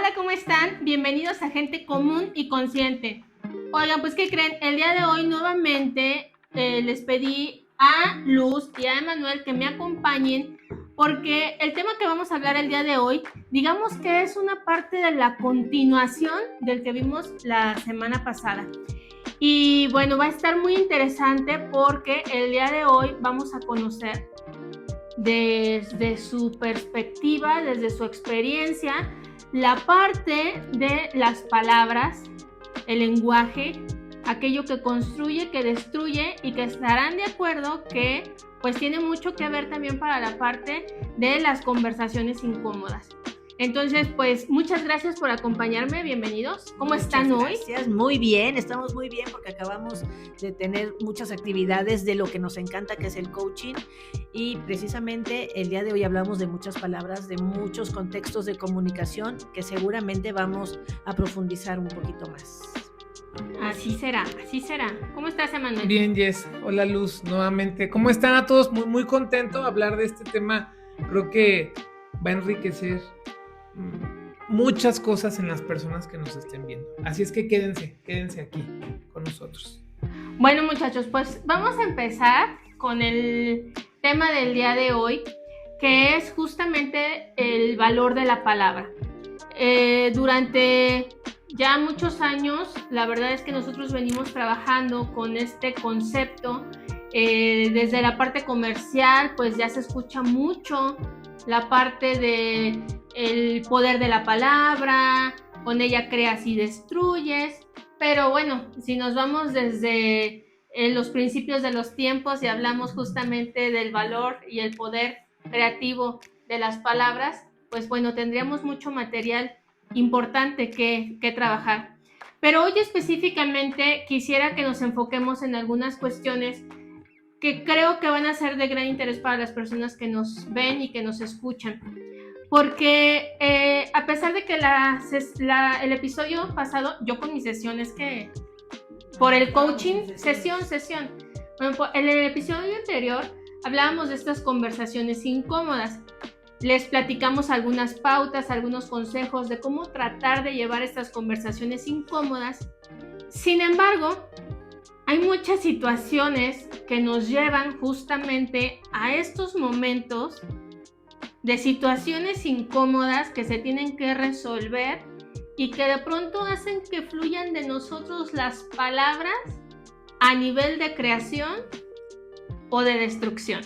Hola, ¿cómo están? Bienvenidos a Gente Común y Consciente. Oigan, pues, ¿qué creen? El día de hoy nuevamente les pedí a Luz y a Emanuel que me acompañen porque el tema que vamos a hablar el día de hoy, digamos que es una parte de la continuación del que vimos la semana pasada. Y bueno, va a estar muy interesante porque el día de hoy vamos a conocer desde su perspectiva, desde su experiencia, la parte de las palabras, el lenguaje, aquello que construye, que destruye, y que estarán de acuerdo que pues tiene mucho que ver también para la parte de las conversaciones incómodas. Entonces, pues, muchas gracias por acompañarme, bienvenidos. ¿Cómo están hoy? Gracias, muy bien, estamos muy bien porque acabamos de tener muchas actividades de lo que nos encanta, que es el coaching, y precisamente el día de hoy hablamos de muchas palabras, de muchos contextos de comunicación que seguramente vamos a profundizar un poquito más. Así será, así será. ¿Cómo estás, Emanuel? Bien, Jess. Hola, Luz, nuevamente. ¿Cómo están a todos? Muy contento de hablar de este tema. Creo que va a enriquecer muchas cosas en las personas que nos estén viendo. Así es que quédense aquí con nosotros. Bueno, muchachos, pues vamos a empezar con el tema del día de hoy, que es justamente el valor de la palabra. Durante ya muchos años, la verdad es que nosotros venimos trabajando con este concepto. Desde la parte comercial, pues ya se escucha mucho la parte de el poder de la palabra, con ella creas y destruyes. Pero bueno, si nos vamos desde los principios de los tiempos y hablamos justamente del valor y el poder creativo de las palabras, pues bueno, tendríamos mucho material importante que trabajar. Pero hoy específicamente quisiera que nos enfoquemos en algunas cuestiones que creo que van a ser de gran interés para las personas que nos ven y que nos escuchan. Porque a pesar de que el episodio pasado, yo con mis sesiones que por el coaching, sesión, bueno, en el episodio anterior hablábamos de estas conversaciones incómodas. Les platicamos algunas pautas, algunos consejos de cómo tratar de llevar estas conversaciones incómodas. Sin embargo, hay muchas situaciones que nos llevan justamente a estos momentos de situaciones incómodas que se tienen que resolver y que de pronto hacen que fluyan de nosotros las palabras a nivel de creación o de destrucción.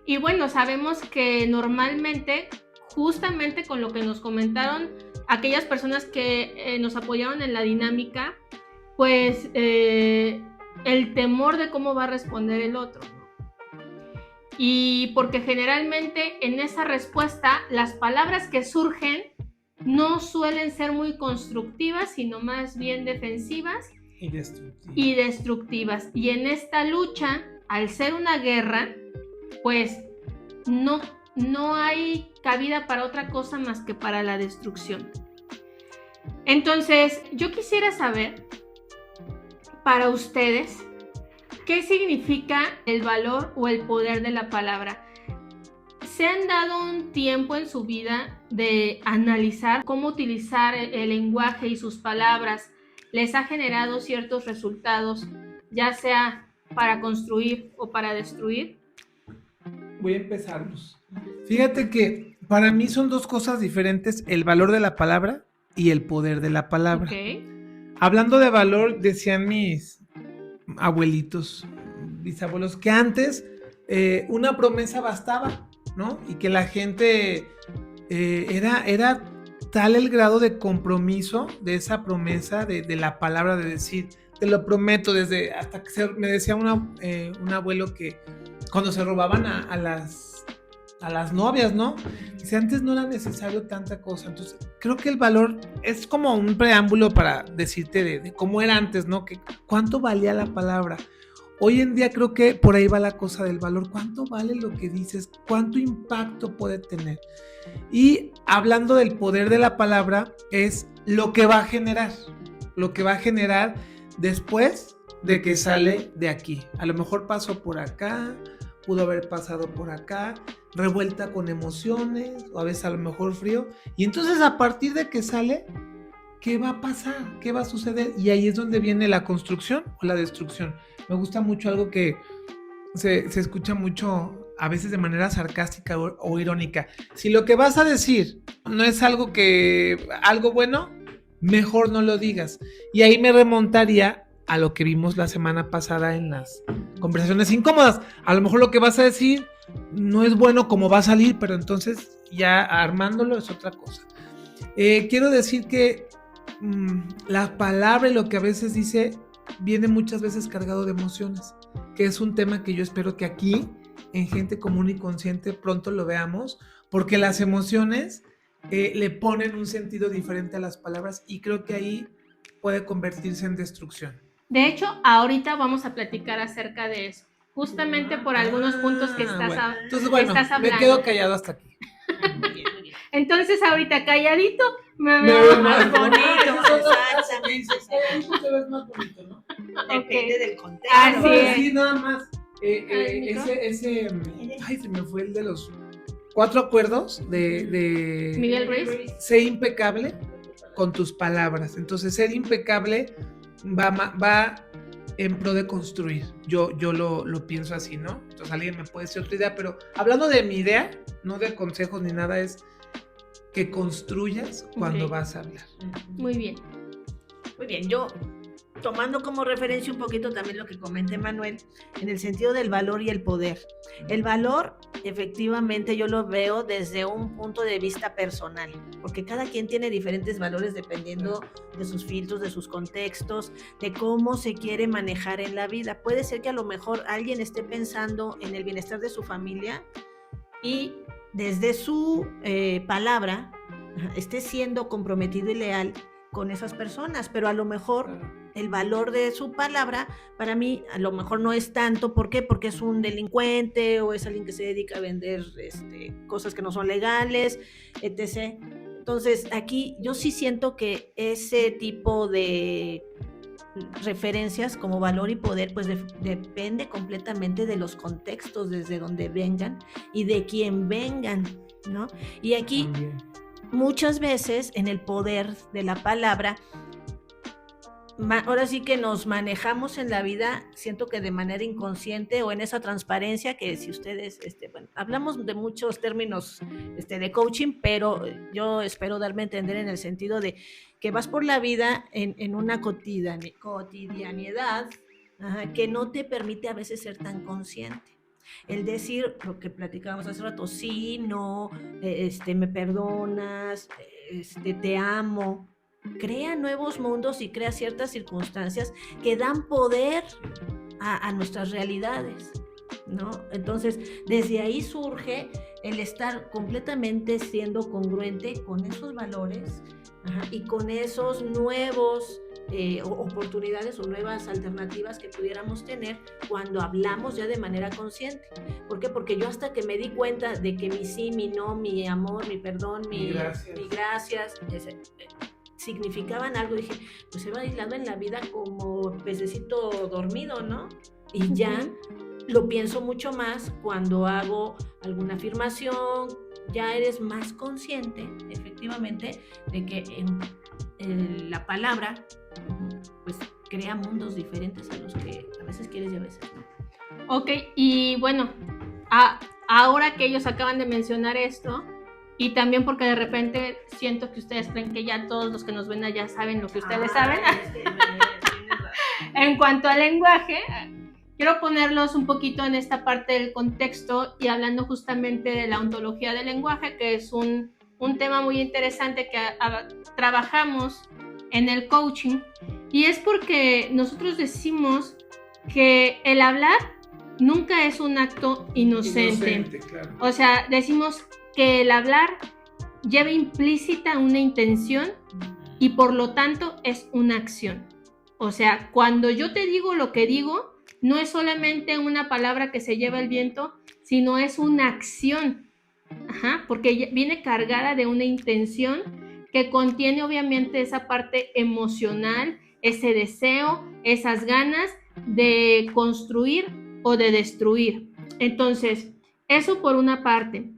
Y bueno, sabemos que normalmente, justamente con lo que nos comentaron aquellas personas que nos apoyaron en la dinámica, pues el temor de cómo va a responder el otro. Y porque generalmente en esa respuesta las palabras que surgen no suelen ser muy constructivas, sino más bien defensivas y destructivas. Y en esta lucha, al ser una guerra, pues no hay cabida para otra cosa más que para la destrucción. Entonces, yo quisiera saber, para ustedes, ¿qué significa el valor o el poder de la palabra? ¿Se han dado un tiempo en su vida de analizar cómo utilizar el lenguaje y sus palabras les ha generado ciertos resultados, ya sea para construir o para destruir? Voy a empezarlos. Fíjate que para mí son dos cosas diferentes, el valor de la palabra y el poder de la palabra. Okay. Hablando de valor, decían mis abuelitos, bisabuelos, que antes una promesa bastaba, ¿no? Y que la gente era tal el grado de compromiso de esa promesa, de la palabra, de decir, te lo prometo, desde hasta que me decía un abuelo que cuando se robaban a las novias, ¿no? Dice, antes no era necesario tanta cosa. Entonces, creo que el valor es como un preámbulo para decirte de cómo era antes, ¿no? Que cuánto valía la palabra. Hoy en día creo que por ahí va la cosa del valor. ¿Cuánto vale lo que dices? ¿Cuánto impacto puede tener? Y hablando del poder de la palabra, es lo que va a generar. Lo que va a generar después de que sale de aquí. A lo mejor pasó por acá, pudo haber pasado por acá, revuelta con emociones, o a veces a lo mejor frío, y entonces a partir de que sale, ¿qué va a pasar? ¿Qué va a suceder? Y ahí es donde viene la construcción o la destrucción. Me gusta mucho algo que se escucha mucho a veces de manera sarcástica o irónica. Si lo que vas a decir no es algo bueno, mejor no lo digas. Y ahí me remontaría a lo que vimos la semana pasada en las conversaciones incómodas. A lo mejor lo que vas a decir no es bueno como va a salir, pero entonces ya armándolo es otra cosa. Quiero decir que la palabra y lo que a veces dice viene muchas veces cargado de emociones, que es un tema que yo espero que aquí en Gente Común y Consciente pronto lo veamos, porque las emociones le ponen un sentido diferente a las palabras y creo que ahí puede convertirse en destrucción. De hecho, ahorita vamos a platicar acerca de eso, justamente por algunos puntos que estás hablando. Entonces, bueno, me quedo callado hasta aquí. Entonces, ahorita calladito me veo más bonito. Más bonito, ¿no? Depende del contexto. Así es. Sí, nada más. Se me fue el de los 4 acuerdos de Miguel Ruiz. Sé impecable con tus palabras. Entonces, ser impecable va en pro de construir. Yo lo pienso así, ¿no? Entonces, alguien me puede decir otra idea, pero hablando de mi idea, no de consejos ni nada, es que construyas cuando vas a hablar. Muy bien. Muy bien, yo tomando como referencia un poquito también lo que comenta Manuel, en el sentido del valor y el poder. El valor, efectivamente, yo lo veo desde un punto de vista personal, porque cada quien tiene diferentes valores dependiendo de sus filtros, de sus contextos, de cómo se quiere manejar en la vida. Puede ser que a lo mejor alguien esté pensando en el bienestar de su familia y desde su palabra esté siendo comprometido y leal con esas personas, pero a lo mejor el valor de su palabra para mí a lo mejor no es tanto. ¿Por qué? Porque es un delincuente o es alguien que se dedica a vender cosas que no son legales, etc. Entonces aquí yo sí siento que ese tipo de referencias como valor y poder pues depende completamente de los contextos desde donde vengan y de quién vengan, ¿no? Y aquí muchas veces en el poder de la palabra, ahora sí que nos manejamos en la vida, siento que de manera inconsciente o en esa transparencia que si ustedes, hablamos de muchos términos de coaching, pero yo espero darme a entender en el sentido de que vas por la vida en una cotidianidad que no te permite a veces ser tan consciente. El decir lo que platicábamos hace rato, sí, no, me perdonas, te amo, crea nuevos mundos y crea ciertas circunstancias que dan poder a nuestras realidades, ¿no? Entonces, desde ahí surge el estar completamente siendo congruente con esos valores y con esos nuevos oportunidades o nuevas alternativas que pudiéramos tener cuando hablamos ya de manera consciente. ¿Por qué? Porque yo hasta que me di cuenta de que mi sí, mi no, mi amor, mi perdón, mi gracias significaban algo, dije, pues se va aislando en la vida como pececito dormido, ¿no? Y ya lo pienso mucho más cuando hago alguna afirmación, ya eres más consciente, efectivamente, de que la palabra pues crea mundos diferentes a los que a veces quieres y a veces no. Ok, y bueno, ahora que ellos acaban de mencionar esto, y también porque de repente siento que ustedes creen que ya todos los que nos ven allá saben lo que ustedes saben. En cuanto al lenguaje, quiero ponerlos un poquito en esta parte del contexto y hablando justamente de la ontología del lenguaje, que es un tema muy interesante que trabajamos en el coaching, y es porque nosotros decimos que el hablar nunca es un acto inocente. Claro. O sea, decimos que el hablar lleva implícita una intención y por lo tanto es una acción. O sea, cuando yo te digo lo que digo, no es solamente una palabra que se lleva el viento, sino es una acción. Porque viene cargada de una intención que contiene obviamente esa parte emocional, ese deseo, esas ganas de construir o de destruir. Entonces, Eso por una parte.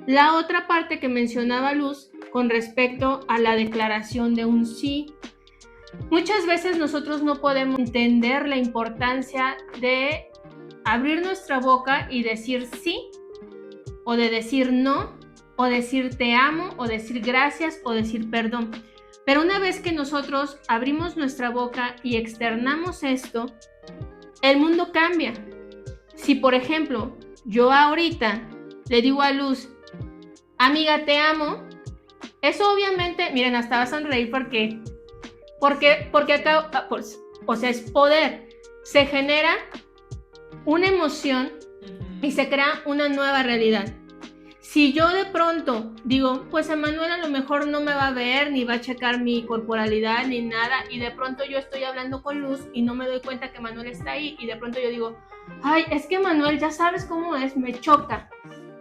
La otra parte que mencionaba Luz con respecto a la declaración de un sí. Muchas veces nosotros no podemos entender la importancia de abrir nuestra boca y decir sí, o de decir no, o decir te amo, o decir gracias, o decir perdón. Pero una vez que nosotros abrimos nuestra boca y externamos esto, el mundo cambia. Si, por ejemplo, yo ahorita le digo a Luz, amiga, te amo, eso obviamente, miren, hasta va a sonreír porque acá, pues, o sea, es poder. Se genera una emoción y se crea una nueva realidad. Si yo de pronto digo, pues Emanuel a lo mejor no me va a ver, ni va a checar mi corporalidad, ni nada, y de pronto yo estoy hablando con Luz y no me doy cuenta que Manuel está ahí, y de pronto yo digo, ay, es que Manuel, ya sabes cómo es, me choca.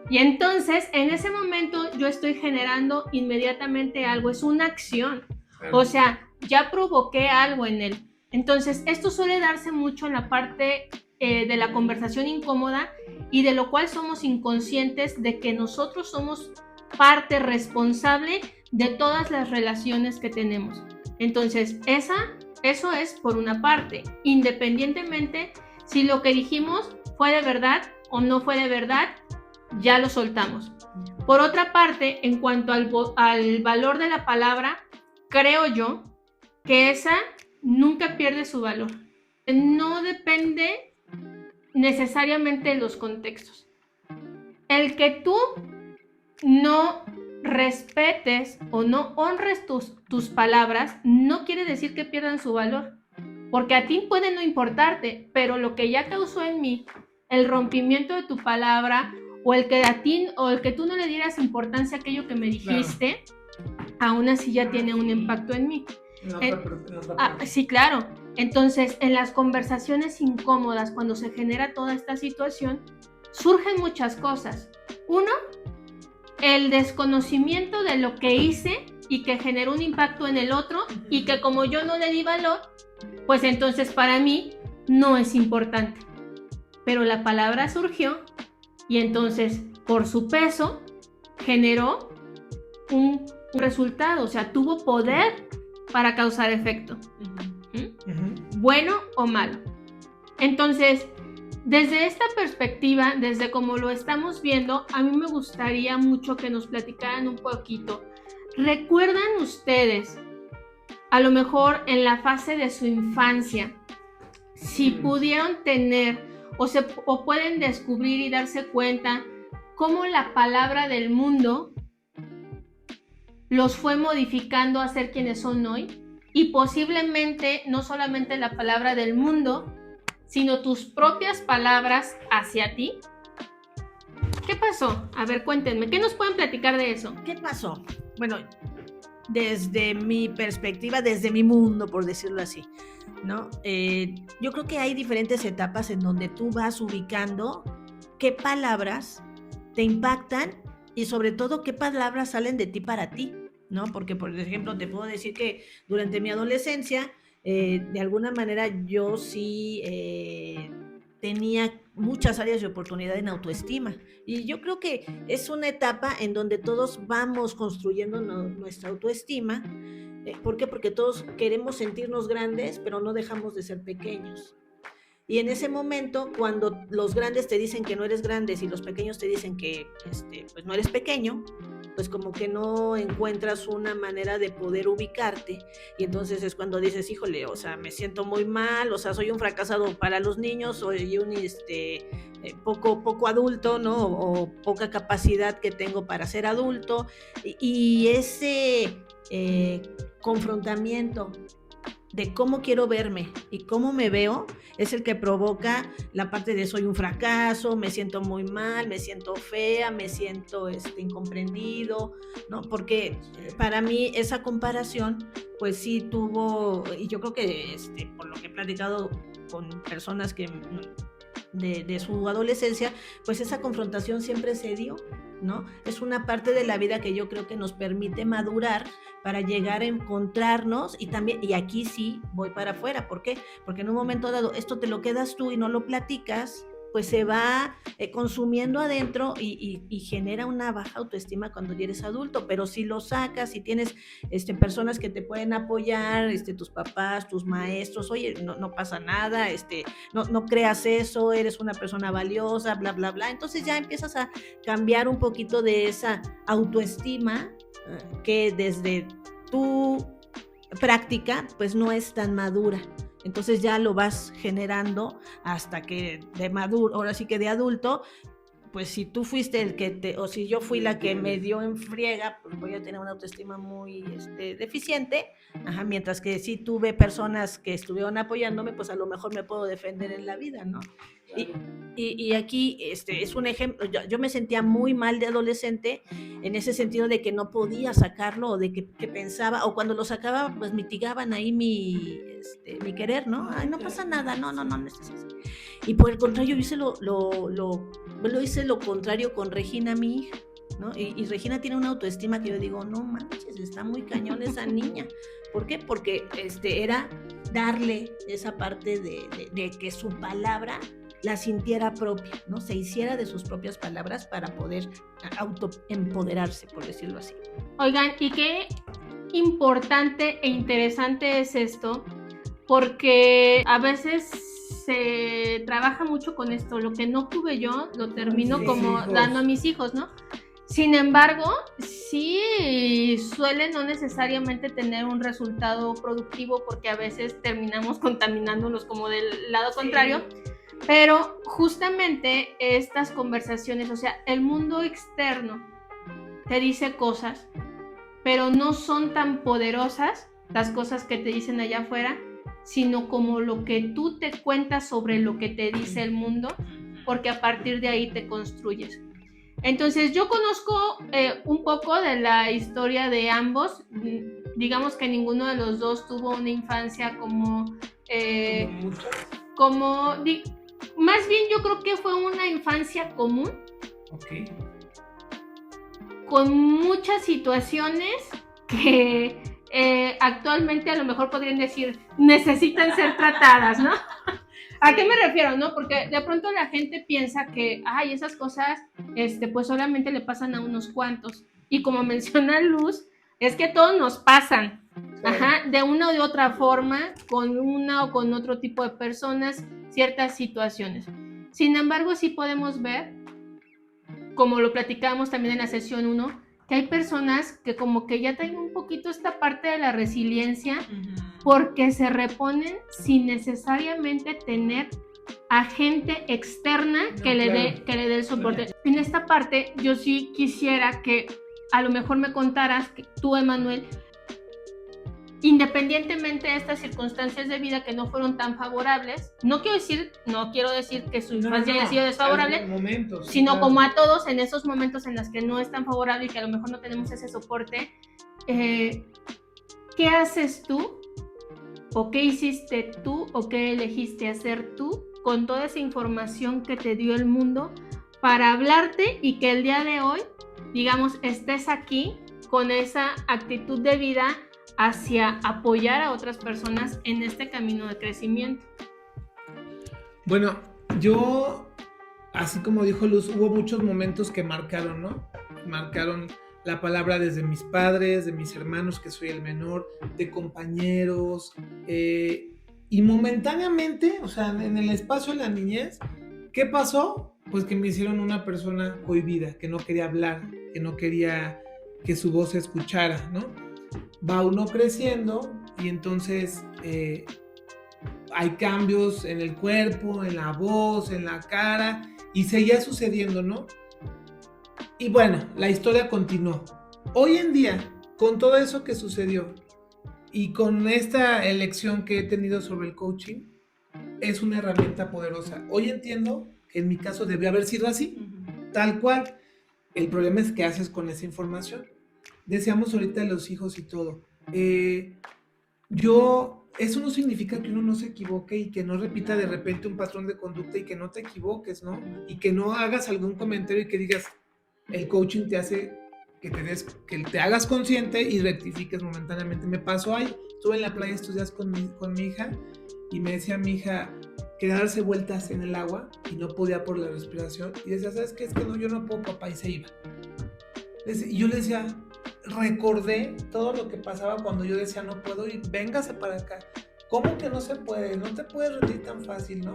Y entonces, en ese momento, yo estoy generando inmediatamente algo, es una acción. O sea, ya provoqué algo en él. Entonces, esto suele darse mucho en la parte de la conversación incómoda, y de lo cual somos inconscientes de que nosotros somos parte responsable de todas las relaciones que tenemos. Entonces, eso es por una parte, independientemente si lo que dijimos fue de verdad o no fue de verdad, ya lo soltamos. Por otra parte, en cuanto al valor de la palabra, creo yo que esa nunca pierde su valor. No depende necesariamente de los contextos. El que tú no respetes o no honres tus palabras no quiere decir que pierdan su valor, porque a ti puede no importarte, pero lo que ya causó en mí el rompimiento de tu palabra, o el que tú no le dieras importancia a aquello que me dijiste, aún así ya tiene un impacto en mí. Sí, claro. Entonces, en las conversaciones incómodas, cuando se genera toda esta situación, surgen muchas cosas. Uno, el desconocimiento de lo que hice y que generó un impacto en el otro, y que como yo no le di valor, pues entonces para mí no es importante. Pero la palabra surgió y entonces, por su peso, generó un resultado, o sea, tuvo poder para causar efecto. Bueno o malo. Entonces, desde esta perspectiva, desde como lo estamos viendo, a mí me gustaría mucho que nos platicaran un poquito. ¿Recuerdan ustedes, a lo mejor en la fase de su infancia, si pudieron tener o pueden descubrir y darse cuenta cómo la palabra del mundo los fue modificando a ser quienes son hoy? Y posiblemente no solamente la palabra del mundo, sino tus propias palabras hacia ti. ¿Qué pasó? A ver, cuéntenme, ¿qué nos pueden platicar de eso? ¿Qué pasó? Bueno, desde mi perspectiva, desde mi mundo, por decirlo así, ¿no? Yo creo que hay diferentes etapas en donde tú vas ubicando qué palabras te impactan y sobre todo qué palabras salen de ti para ti, ¿no? Porque, por ejemplo, te puedo decir que durante mi adolescencia, de alguna manera yo sí tenía muchas áreas de oportunidad en autoestima, y yo creo que es una etapa en donde todos vamos construyendo nuestra autoestima. ¿Por qué? Porque todos queremos sentirnos grandes, pero no dejamos de ser pequeños. Y en ese momento, cuando los grandes te dicen que no eres grande y los pequeños te dicen que pues no eres pequeño, pues como que no encuentras una manera de poder ubicarte, y entonces es cuando dices, híjole, o sea, me siento muy mal, o sea, soy un fracasado para los niños, soy un poco adulto, ¿no? O poca capacidad que tengo para ser adulto, y ese confrontamiento de cómo quiero verme y cómo me veo es el que provoca la parte de soy un fracaso, me siento muy mal, me siento fea, me siento incomprendido, ¿no? Porque para mí esa comparación pues sí tuvo, y yo creo que por lo que he platicado con personas que de su adolescencia, pues esa confrontación siempre se dio, ¿no? Es una parte de la vida que yo creo que nos permite madurar para llegar a encontrarnos, y también, y aquí sí voy para afuera, ¿por qué? Porque en un momento dado esto te lo quedas tú y no lo platicas, pues se va consumiendo adentro y genera una baja autoestima cuando ya eres adulto, pero si lo sacas, si tienes personas que te pueden apoyar, tus papás, tus maestros, oye, no pasa nada, no creas eso, eres una persona valiosa, bla, bla, bla, entonces ya empiezas a cambiar un poquito de esa autoestima que desde tu práctica pues no es tan madura. Entonces ya lo vas generando hasta que de maduro, ahora sí que de adulto, pues si tú fuiste el que o si yo fui la que me dio en friega, pues voy a tener una autoestima muy deficiente, mientras que si tuve personas que estuvieron apoyándome, pues a lo mejor me puedo defender en la vida, ¿no? Y aquí es un ejemplo, yo me sentía muy mal de adolescente en ese sentido de que no podía sacarlo o de que pensaba, o cuando lo sacaba pues mitigaban ahí mi querer, ¿no? Ay, no pasa nada, no necesitas. Y por el contrario, yo hice hice lo contrario con Regina, mi hija, ¿no? Y Regina tiene una autoestima que yo digo, no manches, está muy cañón esa niña. ¿Por qué? Porque era darle esa parte de que su palabra la sintiera propia, ¿no? Se hiciera de sus propias palabras para poder autoempoderarse, por decirlo así. Oigan, y qué importante e interesante es esto, porque a veces se trabaja mucho con esto, lo que no tuve yo, lo termino dando a mis hijos, ¿no? Sin embargo, sí suele no necesariamente tener un resultado productivo porque a veces terminamos contaminándolos como del lado contrario. Pero justamente estas conversaciones, o sea, el mundo externo te dice cosas, pero no son tan poderosas las cosas que te dicen allá afuera, sino como lo que tú te cuentas sobre lo que te dice el mundo, porque a partir de ahí te construyes. Entonces yo conozco un poco de la historia de ambos. Digamos que ninguno de los dos tuvo una infancia más bien yo creo que fue una infancia común. Okay. Con muchas situaciones que actualmente a lo mejor podrían decir necesitan ser tratadas, ¿no? ¿A qué me refiero, no? Porque de pronto la gente piensa que, esas cosas, pues solamente le pasan a unos cuantos. Y como menciona Luz, es que a todos nos pasan. De una u de otra forma, con una o con otro tipo de personas, ciertas situaciones. Sin embargo, sí podemos ver, como lo platicábamos también en la sesión 1, que hay personas que como que ya traen un poquito esta parte de la resiliencia, porque se reponen sin necesariamente tener a gente externa que le dé el soporte. En esta parte, yo sí quisiera que a lo mejor me contaras, que tú, Emanuel, independientemente de estas circunstancias de vida que no fueron tan favorables, no quiero decir que su infancia haya sido desfavorable, sino como a todos en esos momentos en los que no es tan favorable y que a lo mejor no tenemos ese soporte, ¿qué haces tú? ¿O qué hiciste tú? ¿O qué elegiste hacer tú con toda esa información que te dio el mundo para hablarte y que el día de hoy, digamos, estés aquí con esa actitud de vida hacia apoyar a otras personas en este camino de crecimiento? Bueno, yo, así como dijo Luz, hubo muchos momentos que marcaron, ¿no? Marcaron la palabra desde mis padres, de mis hermanos, que soy el menor, de compañeros, y momentáneamente, o sea, en el espacio de la niñez, ¿qué pasó? Pues que me hicieron una persona cohibida, que no quería hablar, que no quería que su voz se escuchara, ¿no? Va uno creciendo y entonces hay cambios en el cuerpo, en la voz, en la cara, y seguía sucediendo, ¿no? Y bueno, la historia continuó. Hoy en día, con todo eso que sucedió y con esta elección que he tenido sobre el coaching, es una herramienta poderosa. Hoy entiendo que en mi caso debió haber sido así, tal cual. El problema es qué haces con esa información. Decíamos ahorita de los hijos y todo. Eso no significa que uno no se equivoque y que no repita de repente un patrón de conducta y que no te equivoques, ¿no? Y que no hagas algún comentario y que digas, el coaching te hace que te hagas consciente y rectifiques momentáneamente. Me pasó ahí, estuve en la playa estos días con mi hija y me decía mi hija, quería darse vueltas en el agua y no podía por la respiración. Y decía, ¿sabes qué? Es que no, yo no puedo, papá, y se iba. Y yo le decía, recordé todo lo que pasaba cuando yo decía, no puedo, y véngase para acá. ¿Cómo que no se puede? No te puedes rendir tan fácil, ¿no?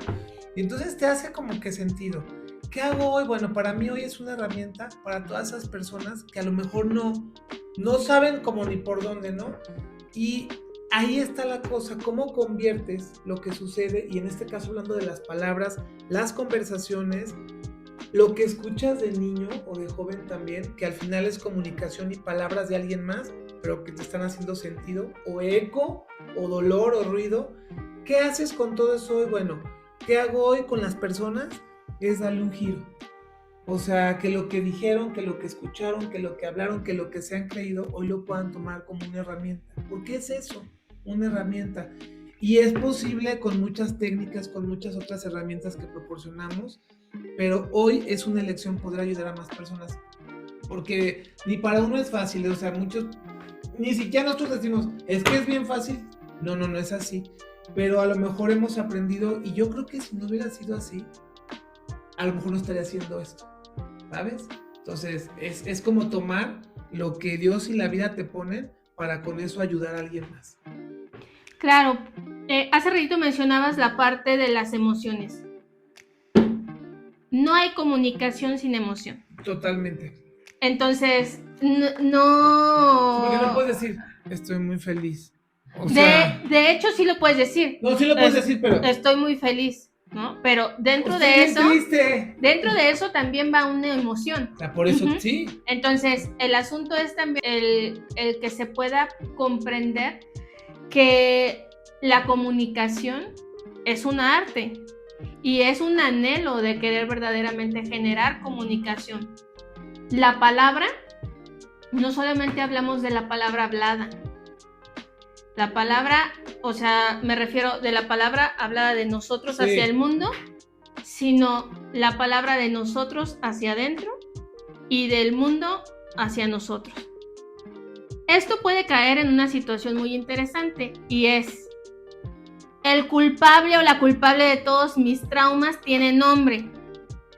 Y entonces te hace como que sentido. ¿Qué hago hoy? Bueno, para mí hoy es una herramienta para todas esas personas que a lo mejor no saben cómo ni por dónde, ¿no? Y ahí está la cosa, cómo conviertes lo que sucede, y en este caso hablando de las palabras, las conversaciones, lo que escuchas de niño o de joven también, que al final es comunicación y palabras de alguien más, pero que te están haciendo sentido, o eco, o dolor, o ruido. ¿Qué haces con todo eso hoy? Bueno, ¿qué hago hoy con las personas? Es darle un giro. O sea, que lo que dijeron, que lo que escucharon, que lo que hablaron, que lo que se han creído, hoy lo puedan tomar como una herramienta. ¿Por qué es eso? Una herramienta. Y es posible con muchas técnicas, con muchas otras herramientas que proporcionamos, pero hoy es una elección poder ayudar a más personas. Porque ni para uno es fácil, o sea, muchos, ni siquiera nosotros decimos, es que es bien fácil. No es así. Pero a lo mejor hemos aprendido, y yo creo que si no hubiera sido así, a lo mejor no estaría haciendo esto, ¿sabes? Entonces, es como tomar lo que Dios y la vida te ponen para con eso ayudar a alguien más. Claro, hace ratito mencionabas la parte de las emociones. No hay comunicación sin emoción. Totalmente. Entonces, Porque no puedes decir, estoy muy feliz. O sea, de hecho, sí lo puedes decir. No, sí lo puedes decir, pero... Estoy muy feliz, ¿no? Pero dentro de eso... triste. Dentro de eso también va una emoción. O sea, por eso, sí. Entonces, el asunto es también el que se pueda comprender que la comunicación es un arte y es un anhelo de querer verdaderamente generar comunicación. La palabra, no solamente hablamos de la palabra hablada. La palabra, o sea, me refiero de la palabra hablada de nosotros hacia el mundo, sino la palabra de nosotros hacia adentro y del mundo hacia nosotros. Esto puede caer en una situación muy interesante y es: el culpable o la culpable de todos mis traumas tiene nombre.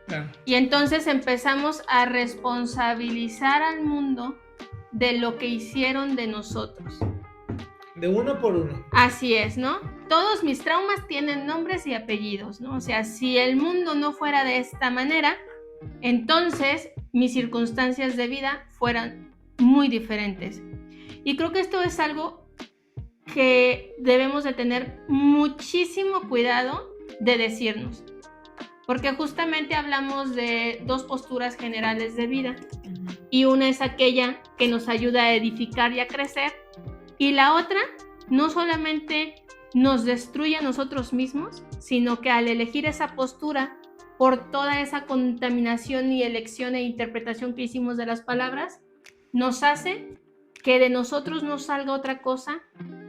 Claro. Y entonces empezamos a responsabilizar al mundo de lo que hicieron de nosotros. De uno por uno. Así es, ¿no? Todos mis traumas tienen nombres y apellidos, ¿no? O sea, si el mundo no fuera de esta manera, entonces mis circunstancias de vida fueran muy diferentes. Y creo que esto es algo que debemos de tener muchísimo cuidado de decirnos, porque justamente hablamos de dos posturas generales de vida, y una es aquella que nos ayuda a edificar y a crecer, y la otra no solamente nos destruye a nosotros mismos, sino que al elegir esa postura, por toda esa contaminación y elección e interpretación que hicimos de las palabras, nos hace que de nosotros no salga otra cosa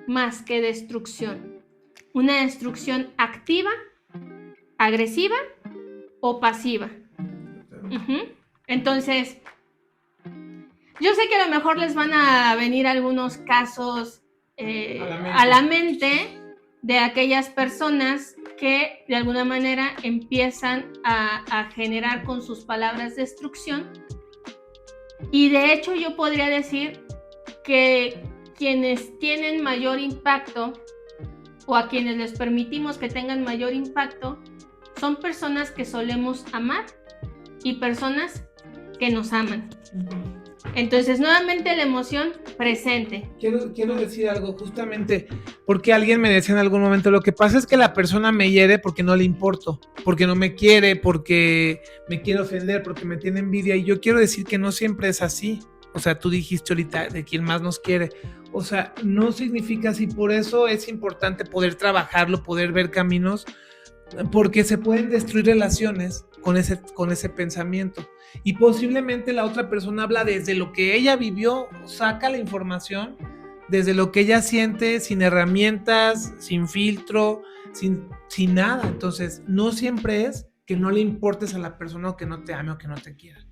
más que destrucción. Una destrucción activa, agresiva o pasiva. Entonces, yo sé que a lo mejor les van a venir algunos casos a la mente de aquellas personas que de alguna manera empiezan a generar con sus palabras destrucción. Y de hecho yo podría decir que quienes tienen mayor impacto, o a quienes les permitimos que tengan mayor impacto, son personas que solemos amar y personas que nos aman. Entonces, nuevamente la emoción presente. Quiero decir algo, justamente porque alguien me decía en algún momento, lo que pasa es que la persona me hiere porque no le importo, porque no me quiere, porque me quiere ofender, porque me tiene envidia, y yo quiero decir que no siempre es así. O sea, tú dijiste ahorita de quien más nos quiere. O sea, no significa así, por eso es importante poder trabajarlo, poder ver caminos, porque se pueden destruir relaciones con ese pensamiento. Y posiblemente la otra persona habla desde lo que ella vivió, saca la información desde lo que ella siente, sin herramientas, sin filtro, sin nada. Entonces, no siempre es que no le importes a la persona, o que no te ame, o que no te quiera.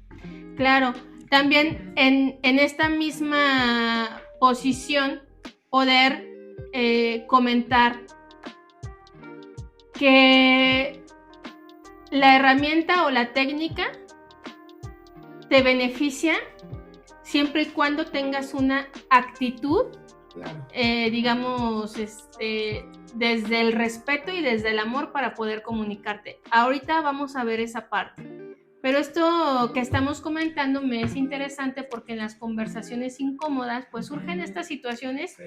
Claro, también en esta misma posición poder comentar que la herramienta o la técnica te beneficia siempre y cuando tengas una actitud, Claro. digamos, desde el respeto y desde el amor para poder comunicarte. Ahorita vamos a ver esa parte. Pero esto que estamos comentando me es interesante porque en las conversaciones incómodas pues surgen estas situaciones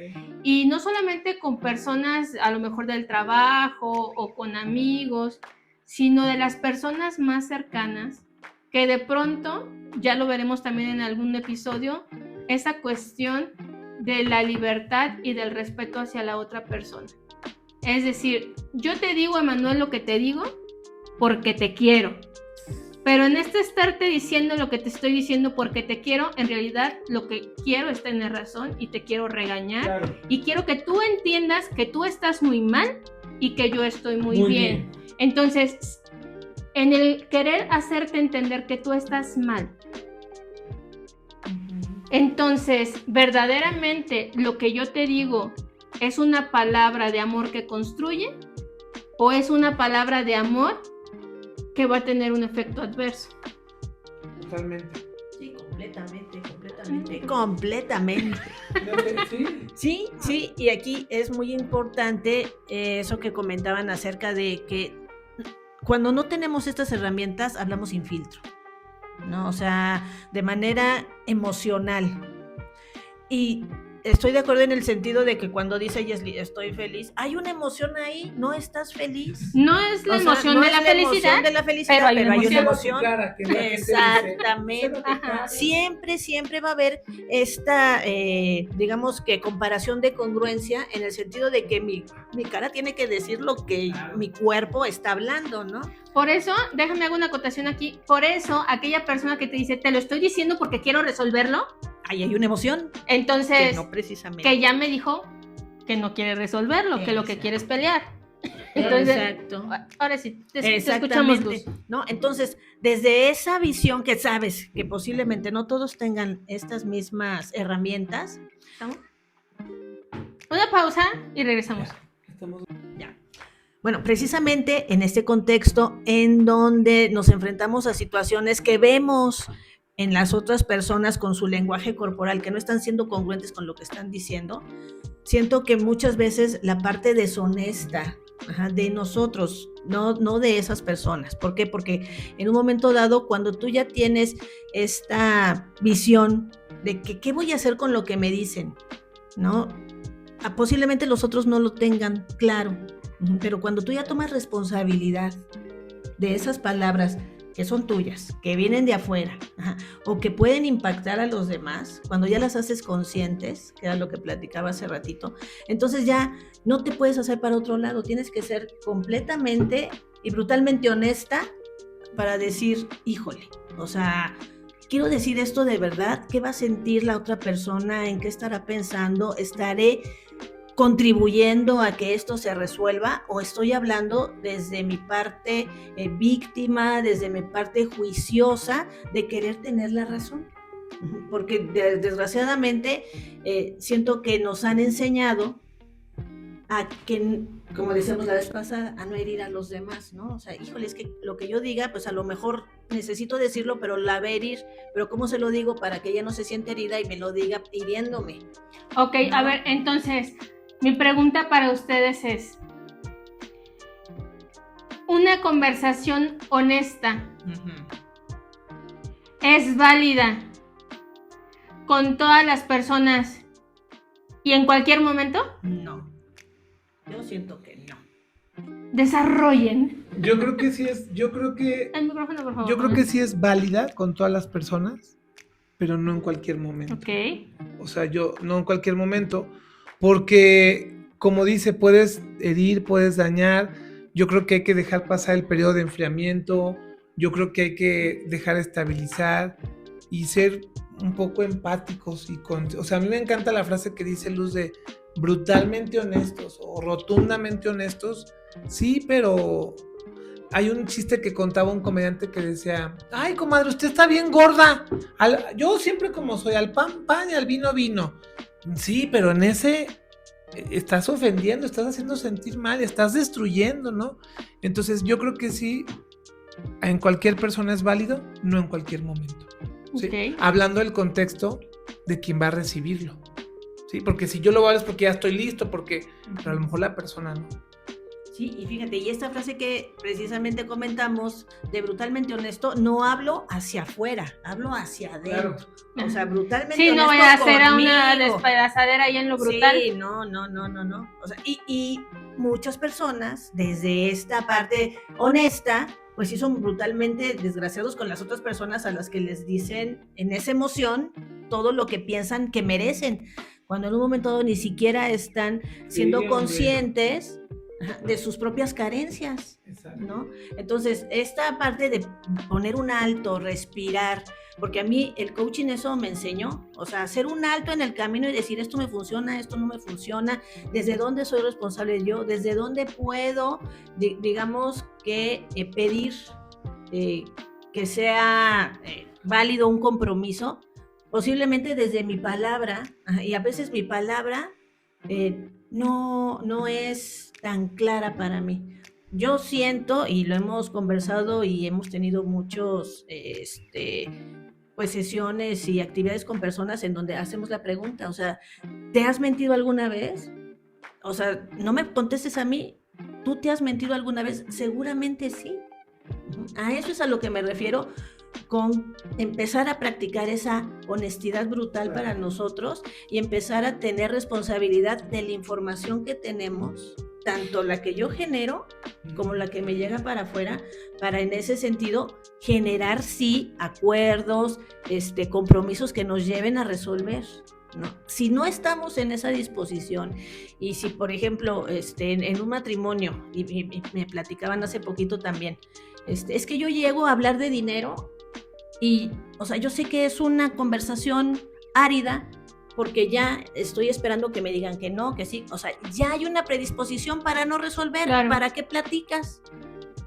y no solamente con personas a lo mejor del trabajo o con amigos, sino de las personas más cercanas que de pronto, ya lo veremos también en algún episodio, esa cuestión de la libertad y del respeto hacia la otra persona. Es decir, yo te digo, Emanuel, lo que te digo porque te quiero. Pero en estarte diciendo lo que te estoy diciendo porque te quiero, en realidad lo que quiero es tener razón y te quiero regañar. Claro. Y quiero que tú entiendas que tú estás muy mal y que yo estoy muy bien. Entonces, en el querer hacerte entender que tú estás mal, entonces, verdaderamente lo que yo te digo es una palabra de amor que construye o es una palabra de amor que va a tener un efecto adverso. Totalmente. Sí, completamente. Sí, y aquí es muy importante eso que comentaban acerca de que cuando no tenemos estas herramientas hablamos sin filtro, ¿no? O sea, de manera emocional. Y estoy de acuerdo en el sentido de que cuando dice Yesli, estoy feliz, hay una emoción ahí, ¿no estás feliz? No es la emoción de la felicidad, pero hay una emoción. Clara, que exactamente. Siempre va a haber esta, digamos que comparación de congruencia en el sentido de que mi cara tiene que decir lo que mi cuerpo está hablando, ¿no? Por eso, déjame hago una acotación aquí, por eso aquella persona que te dice, te lo estoy diciendo porque quiero resolverlo, ahí hay una emoción. Entonces, que no precisamente. Que ya me dijo que no quiere resolverlo, que lo que quiere es pelear. Entonces, exacto. Ahora sí, te escuchamos, Luz. ¿No? Entonces, desde esa visión que sabes que posiblemente no todos tengan estas mismas herramientas. ¿Estamos? Una pausa y regresamos. Ya. Bueno, precisamente en este contexto en donde nos enfrentamos a situaciones que vemos en las otras personas con su lenguaje corporal, que no están siendo congruentes con lo que están diciendo, siento que muchas veces la parte deshonesta de nosotros, no de esas personas. ¿Por qué? Porque en un momento dado, cuando tú ya tienes esta visión de que qué voy a hacer con lo que me dicen, ¿no? Posiblemente los otros no lo tengan claro, pero cuando tú ya tomas responsabilidad de esas palabras que son tuyas, que vienen de afuera, o que pueden impactar a los demás, cuando ya las haces conscientes, que era lo que platicaba hace ratito, entonces ya no te puedes hacer para otro lado, tienes que ser completamente y brutalmente honesta para decir, híjole, o sea, quiero decir esto de verdad, ¿qué va a sentir la otra persona? ¿En qué estará pensando? ¿Estaré contribuyendo a que esto se resuelva o estoy hablando desde mi parte víctima, desde mi parte juiciosa de querer tener la razón? Porque desgraciadamente siento que nos han enseñado a que, como decíamos la vez pasada, a no herir a los demás, ¿no? O sea, híjole, es que lo que yo diga, pues a lo mejor necesito decirlo, pero la va a herir, pero ¿cómo se lo digo para que ella no se sienta herida y me lo diga hiriéndome? Ok, ¿no? A ver, entonces, mi pregunta para ustedes es, ¿una conversación honesta es válida con todas las personas y en cualquier momento? No, yo siento que no. Desarrollen. Yo creo que sí es, El micrófono, por favor. Yo creo que sí es válida con todas las personas, pero no en cualquier momento. Ok. O sea, no en cualquier momento, porque como dice, puedes herir, puedes dañar. Yo creo que hay que dejar pasar el periodo de enfriamiento. Yo creo que hay que dejar estabilizar y ser un poco empáticos o sea, a mí me encanta la frase que dice Luz de brutalmente honestos o rotundamente honestos. Sí, pero hay un chiste que contaba un comediante que decía, ay, comadre, usted está bien gorda. Yo siempre como soy, al pan, pan y al vino, vino. Sí, pero en ese estás ofendiendo, estás haciendo sentir mal, estás destruyendo, ¿no? Entonces yo creo que sí, en cualquier persona es válido, no en cualquier momento. ¿Sí? Okay. Hablando del contexto de quien va a recibirlo. ¿Sí? Porque si yo lo hago es porque ya estoy listo, pero a lo mejor la persona no. Sí, y fíjate, y esta frase que precisamente comentamos de brutalmente honesto, no hablo hacia afuera, hablo hacia adentro. Claro. O sea, brutalmente honesto. Sí, no voy a hacer a una despedazadera ahí en lo brutal. Sí, no. O sea, y muchas personas, desde esta parte honesta, pues sí son brutalmente desgraciados con las otras personas a las que les dicen en esa emoción todo lo que piensan que merecen, cuando en un momento dado ni siquiera están siendo conscientes de sus propias carencias, ¿no? Entonces, esta parte de poner un alto, respirar, porque a mí el coaching eso me enseñó, o sea, hacer un alto en el camino y decir esto me funciona, esto no me funciona, desde dónde soy responsable yo, desde dónde puedo, digamos que pedir que sea válido un compromiso, posiblemente desde mi palabra, y a veces mi palabra no es tan clara para mí. Yo siento, y lo hemos conversado y hemos tenido muchos pues sesiones y actividades con personas en donde hacemos la pregunta, o sea, ¿te has mentido alguna vez? O sea, no me contestes a mí, ¿tú te has mentido alguna vez? Seguramente sí. A eso es a lo que me refiero con empezar a practicar esa honestidad brutal para nosotros y empezar a tener responsabilidad de la información que tenemos, tanto la que yo genero como la que me llega para afuera, para en ese sentido generar sí acuerdos, compromisos que nos lleven a resolver, ¿no? Si no estamos en esa disposición y si por ejemplo en un matrimonio, y me platicaban hace poquito también, es que yo llego a hablar de dinero y, o sea, yo sé que es una conversación árida porque ya estoy esperando que me digan que no, que sí, o sea, ya hay una predisposición para no resolver, claro. ¿Para qué platicas?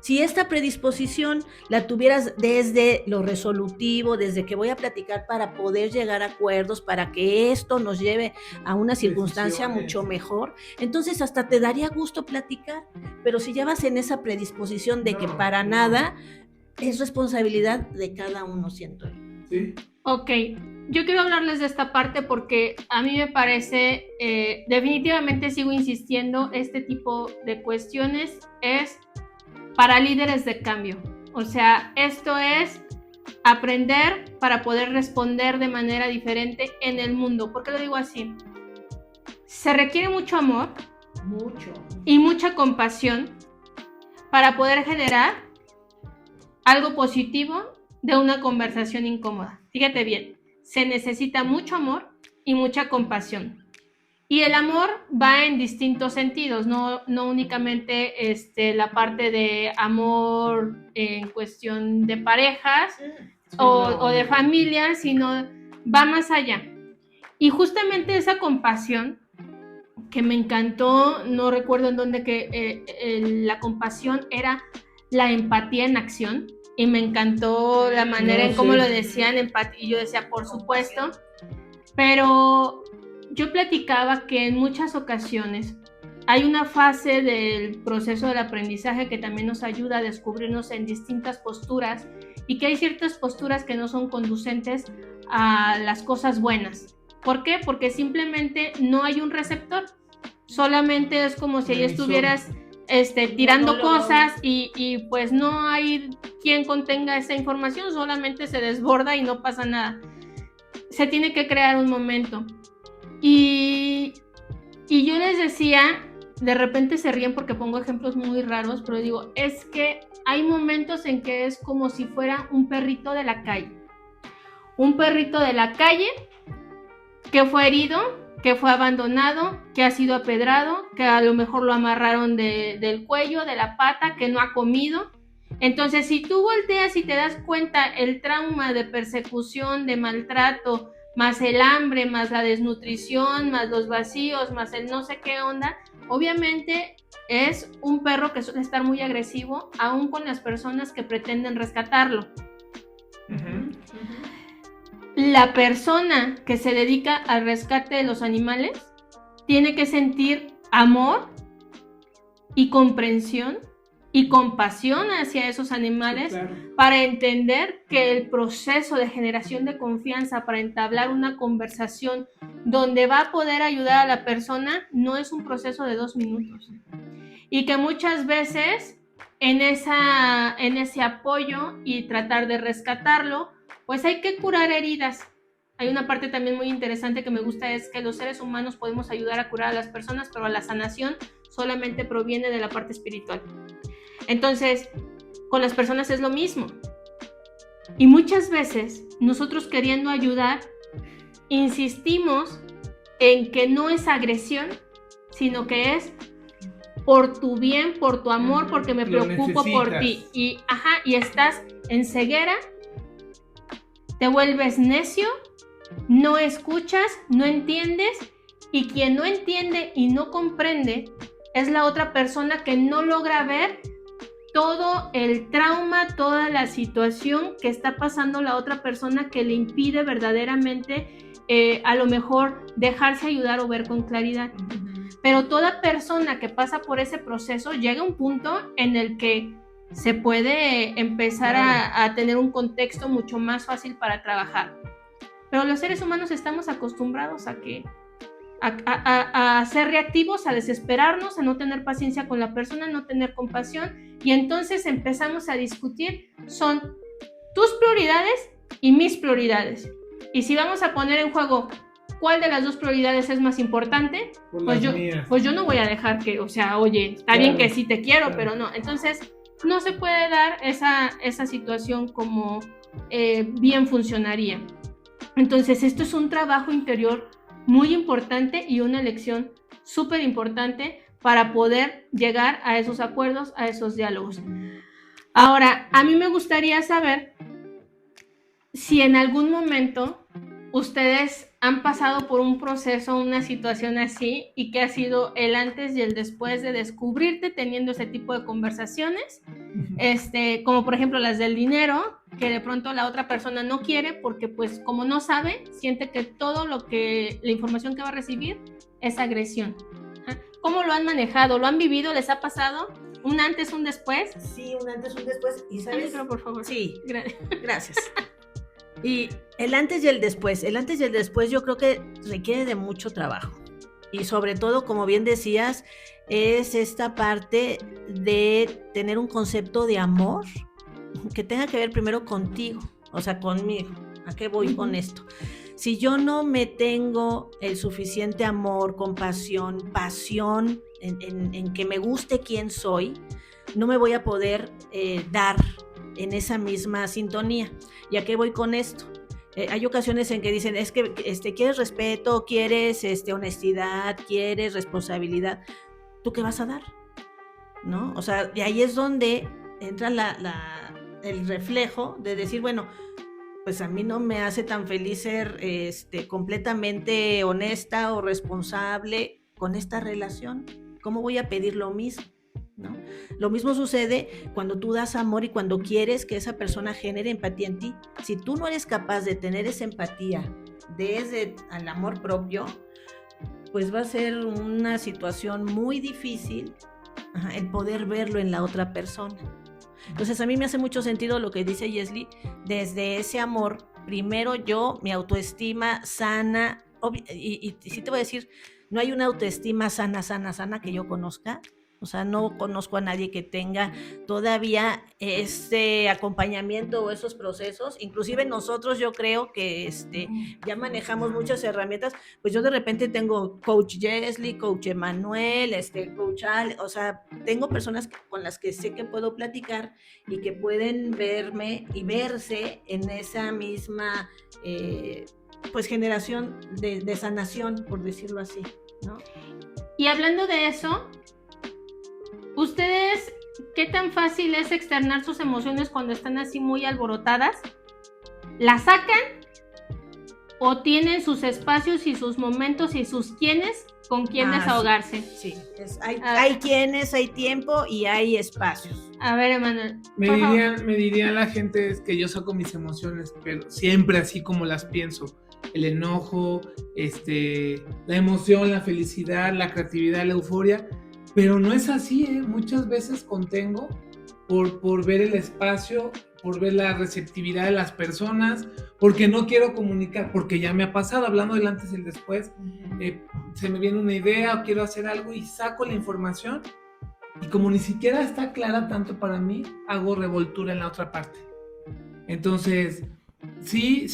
Si esta predisposición la tuvieras desde lo resolutivo, desde que voy a platicar para poder llegar a acuerdos, para que esto nos lleve a una circunstancia mucho mejor, entonces hasta te daría gusto platicar, pero si ya vas en esa predisposición de que para nada, es responsabilidad de cada uno, siento yo. Sí. Ok, yo quiero hablarles de esta parte porque a mí me parece, definitivamente sigo insistiendo, este tipo de cuestiones es para líderes de cambio. O sea, esto es aprender para poder responder de manera diferente en el mundo. ¿Por qué lo digo así? Se requiere mucho amor y mucha compasión para poder generar algo positivo de una conversación incómoda. Fíjate bien, se necesita mucho amor y mucha compasión. Y el amor va en distintos sentidos, no únicamente la parte de amor en cuestión de parejas o de familia, sino va más allá. Y justamente esa compasión que me encantó, no recuerdo en dónde, que la compasión era la empatía en acción. Y me encantó la manera en cómo lo decían, y yo decía, por supuesto, pero yo platicaba que en muchas ocasiones hay una fase del proceso del aprendizaje que también nos ayuda a descubrirnos en distintas posturas y que hay ciertas posturas que no son conducentes a las cosas buenas. ¿Por qué? Porque simplemente no hay un receptor, solamente es como si ahí estuvieras tirando cosas y pues no hay quien contenga esa información, solamente se desborda y no pasa nada. Se tiene que crear un momento. Y yo les decía, de repente se ríen porque pongo ejemplos muy raros, pero digo, es que hay momentos en que es como si fuera un perrito de la calle. Un perrito de la calle que fue herido, que fue abandonado, que ha sido apedrado, que a lo mejor lo amarraron del cuello, de la pata, que no ha comido. Entonces, si tú volteas y te das cuenta el trauma de persecución, de maltrato, más el hambre, más la desnutrición, más los vacíos, más el no sé qué onda, obviamente es un perro que suele estar muy agresivo, aún con las personas que pretenden rescatarlo. Uh-huh. La persona que se dedica al rescate de los animales tiene que sentir amor y comprensión y compasión hacia esos animales, Sí, claro. para entender que el proceso de generación de confianza para entablar una conversación donde va a poder ayudar a la persona no es un proceso de 2 minutos, y que muchas veces en ese apoyo y tratar de rescatarlo, pues hay que curar heridas. Hay una parte también muy interesante que me gusta, es que los seres humanos podemos ayudar a curar a las personas, pero la sanación solamente proviene de la parte espiritual. Entonces, con las personas es lo mismo. Y muchas veces, nosotros queriendo ayudar, insistimos en que no es agresión, sino que es por tu bien, por tu amor, porque me preocupo por ti. Y estás en ceguera, te vuelves necio, no escuchas, no entiendes, y quien no entiende y no comprende es la otra persona que no logra ver todo el trauma, toda la situación que está pasando la otra persona, que le impide verdaderamente a lo mejor dejarse ayudar o ver con claridad. Pero toda persona que pasa por ese proceso llega a un punto en el que se puede empezar a tener un contexto mucho más fácil para trabajar. Pero los seres humanos estamos acostumbrados a ser reactivos, a desesperarnos, a no tener paciencia con la persona, no tener compasión, y entonces empezamos a discutir, son tus prioridades y mis prioridades, y si vamos a poner en juego cuál de las dos prioridades es más importante, pues yo no voy a dejar que, o sea, oye, está bien que sí te quiero, pero no. Entonces no se puede dar esa situación como bien funcionaría. Entonces esto es un trabajo interior muy importante y una elección súper importante para poder llegar a esos acuerdos, a esos diálogos. Ahora, a mí me gustaría saber si en algún momento ustedes han pasado por un proceso, una situación así, y qué ha sido el antes y el después de descubrirte teniendo ese tipo de conversaciones, como por ejemplo las del dinero, que de pronto la otra persona no quiere porque pues como no sabe, siente que todo la información que va a recibir es agresión. ¿Cómo lo han manejado? ¿Lo han vivido? ¿Les ha pasado? ¿Un antes, un después? Sí, un antes, un después. ¿Y sabes? Micro, por favor. Sí, gracias. Y el antes y el después yo creo que requiere de mucho trabajo. Y sobre todo, como bien decías, es esta parte de tener un concepto de amor que tenga que ver primero contigo, o sea, conmigo. ¿A qué voy con esto? Si yo no me tengo el suficiente amor, compasión, pasión en que me guste quién soy, no me voy a poder dar en esa misma sintonía. ¿Y a qué voy con esto? Hay ocasiones en que dicen, es que quieres respeto, quieres honestidad, quieres responsabilidad. ¿Tú qué vas a dar? ¿No? O sea, de ahí es donde entra el reflejo de decir, bueno, pues a mí no me hace tan feliz ser completamente honesta o responsable con esta relación. ¿Cómo voy a pedir lo mismo? ¿No? Lo mismo sucede cuando tú das amor y cuando quieres que esa persona genere empatía en ti. Si tú no eres capaz de tener esa empatía desde el amor propio, pues va a ser una situación muy difícil el poder verlo en la otra persona. Entonces a mí me hace mucho sentido lo que dice Yesli, desde ese amor, primero yo, mi autoestima sana, y sí te voy a decir, no hay una autoestima sana que yo conozca. O sea, no conozco a nadie que tenga todavía ese acompañamiento o esos procesos. Inclusive nosotros, yo creo que ya manejamos muchas herramientas. Pues yo de repente tengo coach Yesli, coach Emanuel, coach Ale, o sea, tengo personas con las que sé que puedo platicar y que pueden verme y verse en esa misma pues generación de sanación, por decirlo así, ¿no? Y hablando de eso, ¿ustedes qué tan fácil es externar sus emociones cuando están así muy alborotadas? ¿Las sacan o tienen sus espacios y sus momentos y sus quiénes con quien desahogarse? Sí. Hay quienes, hay tiempo y hay espacios. A ver, Emanuel. Me diría la gente es que yo saco mis emociones, pero siempre así como las pienso. el enojo, la emoción, la felicidad, la creatividad, la euforia, pero no es así, muchas veces contengo por ver el espacio, por ver la receptividad de las personas, porque no quiero comunicar, porque ya me ha pasado, hablando del antes y el después, se me viene una idea o quiero hacer algo y saco la información y como ni siquiera está clara tanto para mí, hago revoltura en la otra parte. Entonces, sí,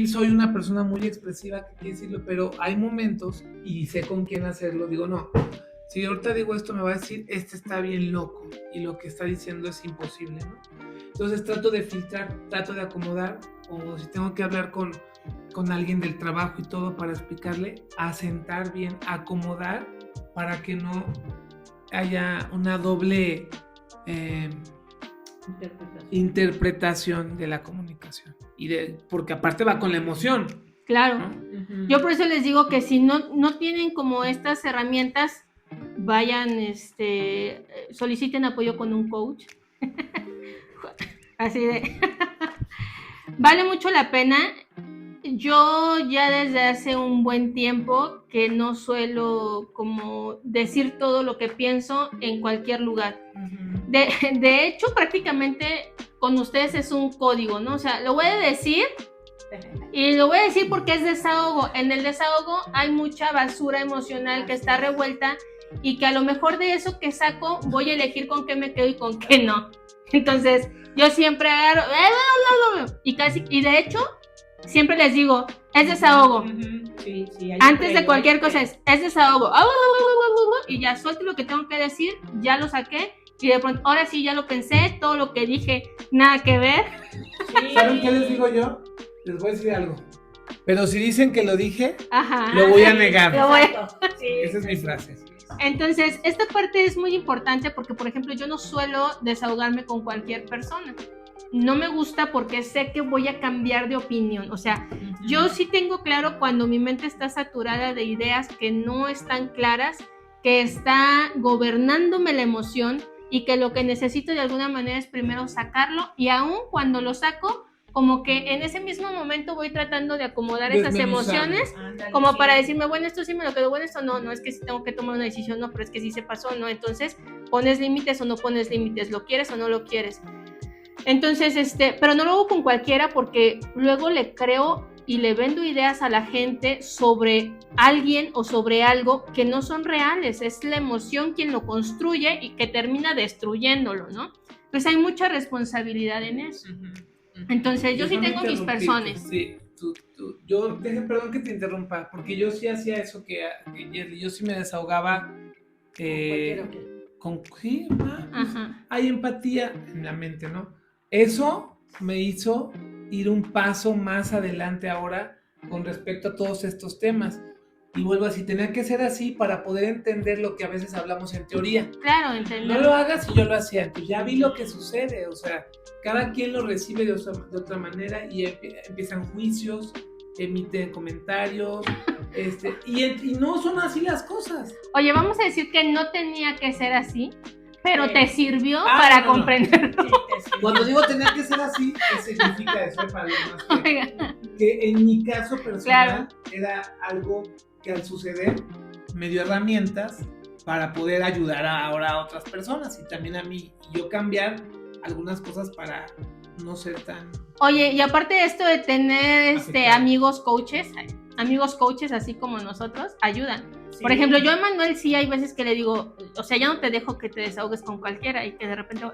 soy una persona muy expresiva, que quiere decirlo, pero hay momentos y sé con quién hacerlo, digo, no, si ahorita digo esto me va a decir, está bien loco y lo que está diciendo es imposible, ¿no? Entonces trato de filtrar, trato de acomodar, o si tengo que hablar con alguien del trabajo y todo para explicarle, asentar bien, acomodar para que no haya una doble interpretación de la comunicación porque aparte va con la emoción. Claro, ¿no? Uh-huh. Yo por eso les digo que si no tienen como estas herramientas, vayan, soliciten apoyo con un coach. Así de vale mucho la pena. Yo ya desde hace un buen tiempo que no suelo como decir todo lo que pienso en cualquier lugar. Uh-huh. De hecho, prácticamente con ustedes es un código, ¿no? O sea, lo voy a decir y lo voy a decir porque es desahogo. En el desahogo hay mucha basura emocional que está revuelta y que a lo mejor de eso que saco voy a elegir con qué me quedo y con qué no. Entonces, yo siempre agarro y de hecho siempre les digo, es desahogo. Uh-huh. Sí, antes de cualquier cosa es desahogo. Y ya suelto lo que tengo que decir, ya lo saqué y de pronto, ahora sí ya lo pensé, todo lo que dije, nada que ver. Sí. ¿Saben qué les digo yo? Les voy a decir algo. Pero si dicen que lo dije, lo voy a negar. Sí, esa es mi frase. Entonces, esta parte es muy importante porque, por ejemplo, yo no suelo desahogarme con cualquier persona. No me gusta porque sé que voy a cambiar de opinión. O sea, uh-huh. Yo sí tengo claro cuando mi mente está saturada de ideas que no están claras, que está gobernándome la emoción y que lo que necesito de alguna manera es primero sacarlo, y aún cuando lo saco, como que en ese mismo momento voy tratando de acomodar esas emociones, como sí, para decirme, bueno, esto sí me lo quedo, bueno, esto no es que sí tengo que tomar una decisión, no, pero es que sí se pasó, ¿no? Entonces, ¿pones límites o no pones límites? ¿Lo quieres o no lo quieres? Entonces, pero no lo hago con cualquiera porque luego le creo y le vendo ideas a la gente sobre alguien o sobre algo que no son reales. Es la emoción quien lo construye y que termina destruyéndolo, ¿no? Pues hay mucha responsabilidad en eso. Entonces, yo sí tengo mis personas. Sí, perdón que te interrumpa, porque yo sí hacía eso que yo sí me desahogaba hay empatía en la mente, ¿no? Eso me hizo ir un paso más adelante ahora con respecto a todos estos temas. Y vuelvo así, tenía que ser así para poder entender lo que a veces hablamos en teoría. Claro, entender. No lo hagas y yo lo hacía. Entonces ya vi lo que sucede, o sea, cada quien lo recibe de otra manera y empiezan juicios, emiten comentarios, y no son así las cosas. Oye, vamos a decir que no tenía que ser así, pero te sirvió para comprender. Cuando digo tenía que ser así, ¿qué significa eso para los demás? Que en mi caso personal era algo que al suceder me dio herramientas para poder ayudar ahora a otras personas y también a mí, y yo cambiar algunas cosas para no ser tan... Oye, y aparte de esto de tener amigos coaches así como nosotros, ayudan. Sí. Por ejemplo, yo a Manuel sí hay veces que le digo, o sea, ya no te dejo que te desahogues con cualquiera y que de repente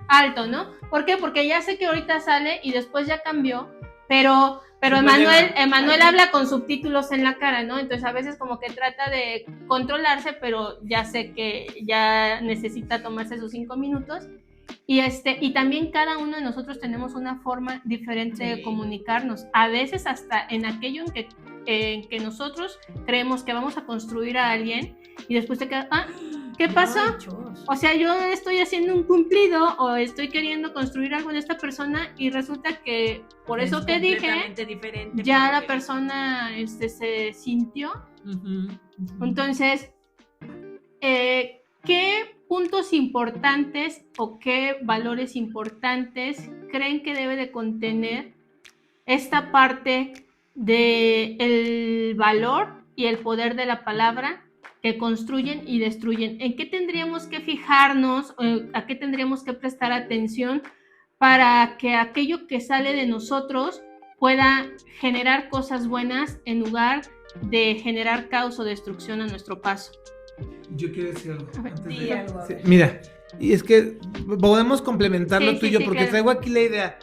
alto, ¿no? ¿Por qué? Porque ya sé que ahorita sale y después ya cambió, pero Emanuel habla con subtítulos en la cara, ¿no? Entonces a veces como que trata de controlarse, pero ya sé que ya necesita tomarse sus 5 minutos. Y también cada uno de nosotros tenemos una forma diferente de comunicarnos. A veces hasta en aquello en que nosotros creemos que vamos a construir a alguien y después te quedas, ¿qué pasó? O sea, yo estoy haciendo un cumplido o estoy queriendo construir algo en esta persona y resulta que por eso que dije, ya la persona se sintió. Uh-huh. Entonces, ¿qué puntos importantes o qué valores importantes creen que debe de contener esta parte del valor y el poder de la palabra que construyen y destruyen. ¿En qué tendríamos que fijarnos? ¿A qué tendríamos que prestar atención para que aquello que sale de nosotros pueda generar cosas buenas en lugar de generar caos o destrucción a nuestro paso? Yo quiero decir algo. Sí, algo. Sí, mira, y es que podemos complementarlo Sí, tú y sí, yo, sí, porque claro. traigo aquí la idea.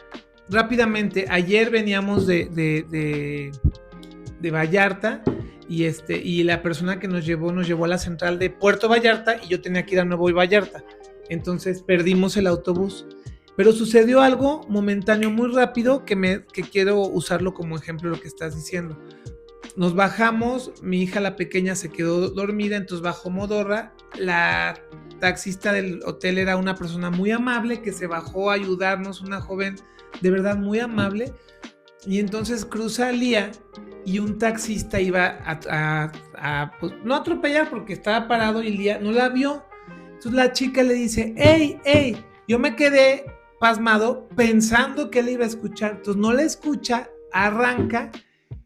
Rápidamente, ayer veníamos de Vallarta y la persona que nos llevó a la central de Puerto Vallarta y yo tenía que ir a Nuevo Vallarta. Entonces perdimos el autobús. Pero sucedió algo momentáneo muy rápido que quiero usarlo como ejemplo lo que estás diciendo. Nos bajamos, mi hija la pequeña se quedó dormida, entonces bajó Modorra. La taxista del hotel era una persona muy amable que se bajó a ayudarnos, una joven de verdad muy amable. Y entonces cruza Lía y un taxista iba pues, no a atropellar porque estaba parado y Lía no la vio. Entonces la chica le dice, ¡Ey! Yo me quedé pasmado pensando que él iba a escuchar. Entonces no le escucha, arranca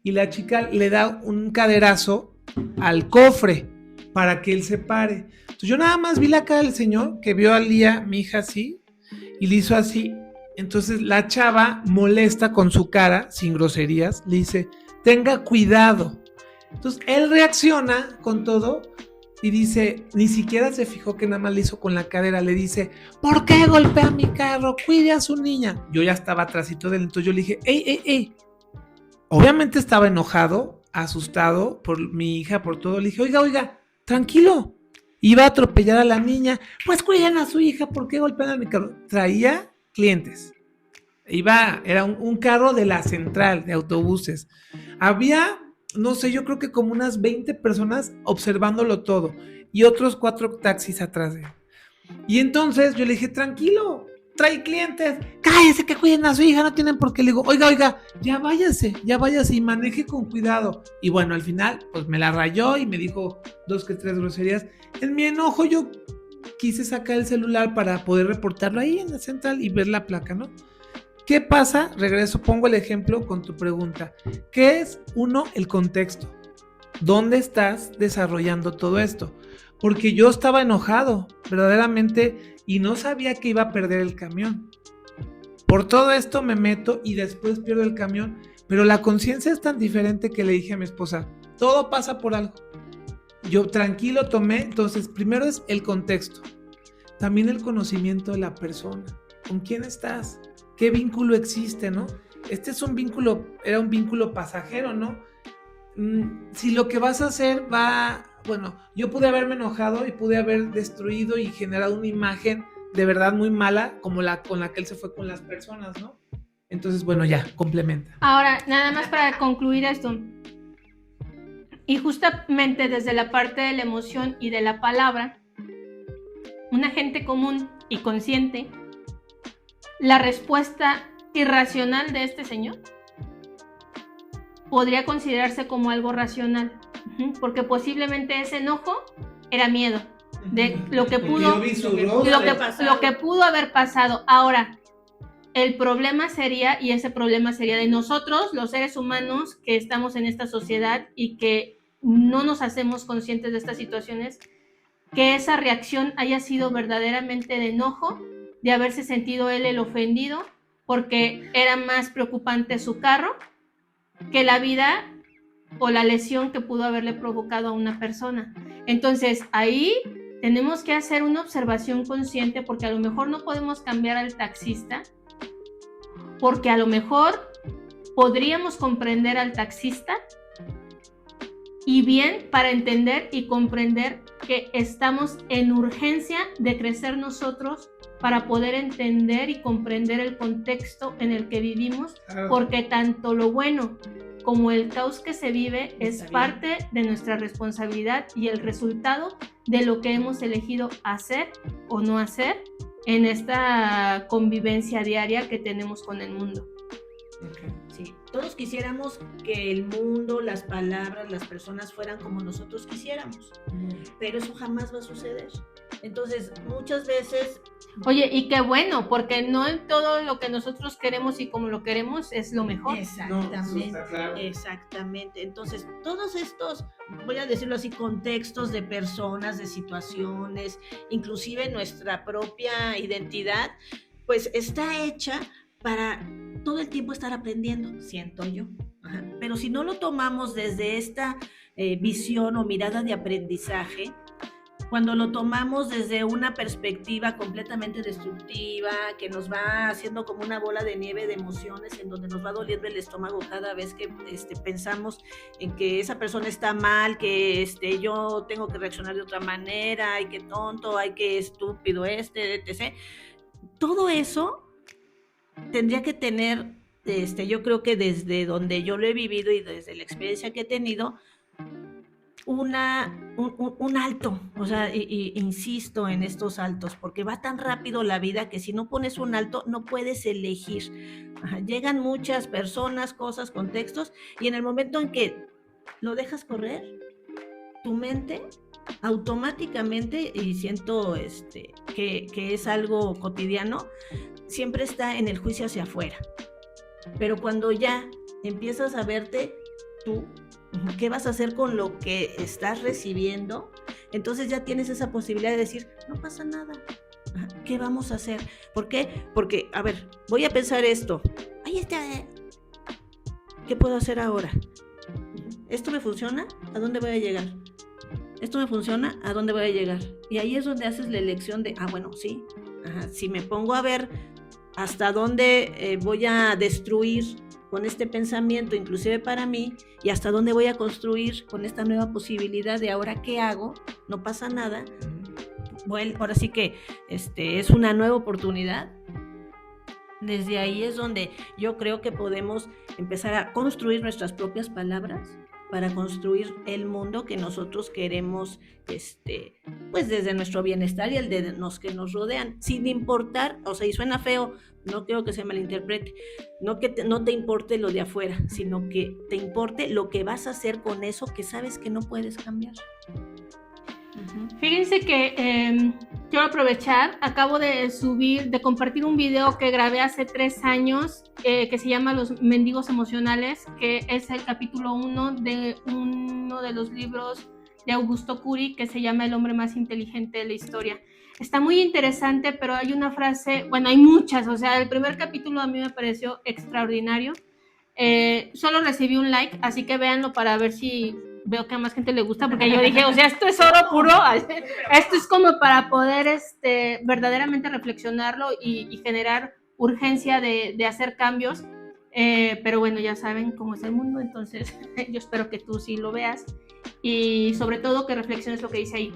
y la chica le da un caderazo al cofre para que él se pare. Entonces yo nada más vi la cara del señor que vio a Lía, mi hija, así, y le hizo así. Entonces la chava, molesta con su cara, sin groserías, le dice, tenga cuidado. Entonces él reacciona con todo y dice, ni siquiera se fijó que nada más le hizo con la cadera, le dice, ¿por qué golpea mi carro? Cuide a su niña. Yo ya estaba atrásito de él, entonces yo le dije, ¡Ey! Obviamente estaba enojado, asustado por mi hija, por todo. Le dije, oiga, tranquilo. Iba a atropellar a la niña. Pues cuiden a su hija, ¿por qué golpean a mi carro? Traía clientes. Era un carro de la central de autobuses. Había, no sé, yo creo que como unas 20 personas observándolo todo y otros 4 taxis atrás de él. Y entonces yo le dije, tranquilo, trae clientes, cállese que cuiden a su hija, no tienen por qué. Le digo, oiga, ya váyase y maneje con cuidado. Y bueno, al final, pues me la rayó y me dijo 2 que 3 groserías. En mi enojo yo quise sacar el celular para poder reportarlo ahí en la central y ver la placa, ¿no? ¿Qué pasa? Regreso, pongo el ejemplo con tu pregunta. ¿Qué es? 1, el contexto. ¿Dónde estás desarrollando todo esto? Porque yo estaba enojado, verdaderamente, y no sabía que iba a perder el camión. Por todo esto me meto y después pierdo el camión, pero la conciencia es tan diferente que le dije a mi esposa, todo pasa por algo. Yo tranquilo tomé, entonces primero es el contexto, también el conocimiento de la persona, con quién estás, qué vínculo existe, ¿no? Este es un vínculo, era un vínculo pasajero, ¿no? Si lo que vas a hacer bueno, yo pude haberme enojado y pude haber destruido y generado una imagen de verdad muy mala como la con la que él se fue con las personas, ¿no? Entonces, bueno, ya, complementa. Ahora, nada más para concluir esto. Y justamente desde la parte de la emoción y de la palabra, una gente común y consciente, la respuesta irracional de este señor podría considerarse como algo racional, porque posiblemente ese enojo era miedo de lo que pudo haber pasado. Ahora, el problema sería, y ese problema sería de nosotros, los seres humanos que estamos en esta sociedad y que no nos hacemos conscientes de estas situaciones, que esa reacción haya sido verdaderamente de enojo, de haberse sentido él el ofendido, porque era más preocupante su carro que la vida o la lesión que pudo haberle provocado a una persona. Entonces, ahí tenemos que hacer una observación consciente, porque a lo mejor no podemos cambiar al taxista, porque a lo mejor podríamos comprender al taxista y bien para entender y comprender que estamos en urgencia de crecer nosotros para poder entender y comprender el contexto en el que vivimos, porque tanto lo bueno como el caos que se vive es parte de nuestra responsabilidad y el resultado de lo que hemos elegido hacer o no hacer en esta convivencia diaria que tenemos con el mundo. Okay. Sí, todos quisiéramos que el mundo, las palabras, las personas fueran como nosotros quisiéramos, pero eso jamás va a suceder. Entonces, muchas veces... Oye, y qué bueno, porque no en todo lo que nosotros queremos y como lo queremos es lo mejor. Exactamente, no, eso está claro. Exactamente. Entonces, todos estos, voy a decirlo así, contextos de personas, de situaciones, inclusive nuestra propia identidad, pues está hecha para todo el tiempo estar aprendiendo, siento yo. Ajá. Pero si no lo tomamos desde esta visión o mirada de aprendizaje, cuando lo tomamos desde una perspectiva completamente destructiva, que nos va haciendo como una bola de nieve de emociones, en donde nos va doliendo el estómago cada vez que pensamos en que esa persona está mal, que yo tengo que reaccionar de otra manera, ay, qué tonto, ay, qué estúpido etc. Todo eso tendría que tener, yo creo que desde donde yo lo he vivido y desde la experiencia que he tenido, un alto, o sea, insisto en estos altos, porque va tan rápido la vida que si no pones un alto no puedes elegir. Ajá, llegan muchas personas, cosas, contextos, y en el momento en que lo dejas correr, tu mente automáticamente, y siento que es algo cotidiano, siempre está en el juicio hacia afuera. Pero cuando ya empiezas a verte tú, ¿qué vas a hacer con lo que estás recibiendo? Entonces ya tienes esa posibilidad de decir, no pasa nada. ¿Qué vamos a hacer? ¿Por qué? Porque, a ver, voy a pensar esto. Ahí está. ¿Qué puedo hacer ahora? ¿Esto me funciona? ¿A dónde voy a llegar? ¿Esto me funciona? ¿A dónde voy a llegar? Y ahí es donde haces la elección de, bueno, sí. Ajá, si me pongo a ver hasta dónde voy a destruir con este pensamiento, inclusive para mí, y hasta dónde voy a construir con esta nueva posibilidad de ahora qué hago, no pasa nada. Bueno, ahora sí que es una nueva oportunidad. Desde ahí es donde yo creo que podemos empezar a construir nuestras propias palabras para construir el mundo que nosotros queremos, pues desde nuestro bienestar y el de los que nos rodean, sin importar, o sea, y suena feo, no quiero que se malinterprete, no que no te importe lo de afuera, sino que te importe lo que vas a hacer con eso que sabes que no puedes cambiar. Fíjense que quiero aprovechar, acabo de compartir un video que grabé hace 3 años que se llama Los mendigos emocionales, que es el capítulo 1 de uno de los libros de Augusto Cury que se llama El hombre más inteligente de la historia. Está muy interesante, pero hay una frase, bueno, hay muchas, o sea, el primer capítulo a mí me pareció extraordinario. Solo recibí un like, así que véanlo para ver si veo que a más gente le gusta, porque yo dije, o sea, esto es oro puro, esto es como para poder verdaderamente reflexionarlo y generar urgencia de hacer cambios, pero bueno, ya saben cómo es el mundo, entonces yo espero que tú sí lo veas y sobre todo que reflexiones lo que dice ahí.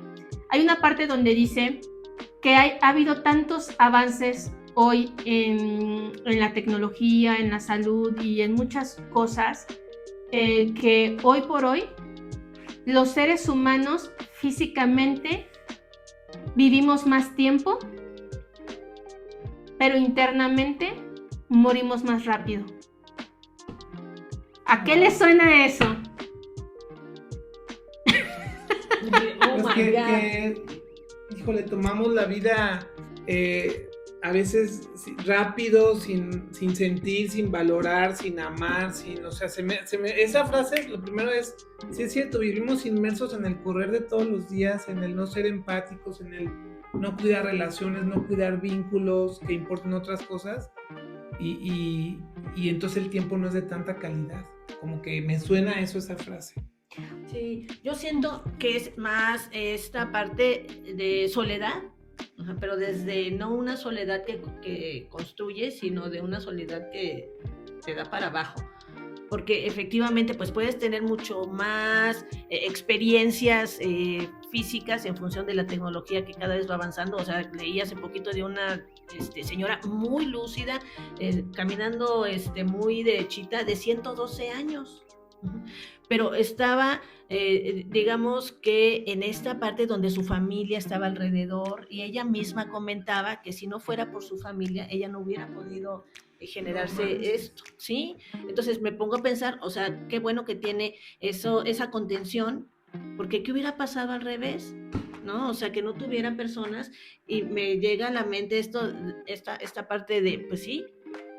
Hay una parte donde dice que ha habido tantos avances hoy en la tecnología, en la salud y en muchas cosas, que hoy por hoy los seres humanos físicamente vivimos más tiempo, pero internamente morimos más rápido. ¿A qué les suena eso? Pues híjole, tomamos la vida a veces rápido, sin sentir, sin valorar, sin amar, o sea, esa frase, lo primero es, sí es cierto, vivimos inmersos en el correr de todos los días, en el no ser empáticos, en el no cuidar relaciones, no cuidar vínculos que importan otras cosas, y entonces el tiempo no es de tanta calidad, como que me suena eso, esa frase. Sí, yo siento que es más esta parte de soledad, pero desde no una soledad que construye, sino de una soledad que te da para abajo. Porque efectivamente pues puedes tener mucho más experiencias físicas en función de la tecnología que cada vez va avanzando. O sea, leí hace poquito de una señora muy lúcida, caminando muy derechita, de 112 años. Pero estaba, digamos que en esta parte donde su familia estaba alrededor y ella misma comentaba que si no fuera por su familia, ella no hubiera podido generarse esto, ¿sí? Entonces me pongo a pensar, o sea, qué bueno que tiene eso, esa contención, porque ¿qué hubiera pasado al revés? ¿No? O sea, que no tuviera personas, y me llega a la mente esta parte de, pues sí,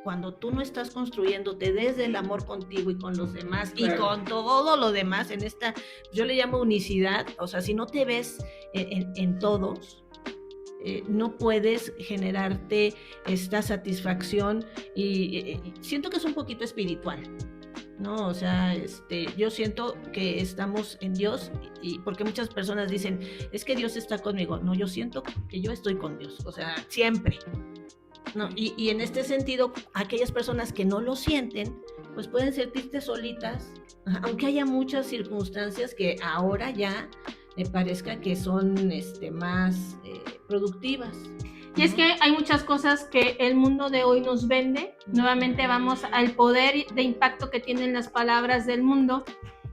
cuando tú no estás construyéndote desde el amor contigo y con los demás, claro, y con todo lo demás en esta, yo le llamo unicidad, o sea, si no te ves en todos, no puedes generarte esta satisfacción, y siento que es un poquito espiritual, ¿no? O sea, yo siento que estamos en Dios, y porque muchas personas dicen, es que Dios está conmigo. No, yo siento que yo estoy con Dios, o sea, siempre. No, y en este sentido, aquellas personas que no lo sienten, pues pueden sentirse solitas, aunque haya muchas circunstancias que ahora ya me parezca que son más productivas. Y es que hay muchas cosas que el mundo de hoy nos vende. Nuevamente vamos al poder de impacto que tienen las palabras del mundo,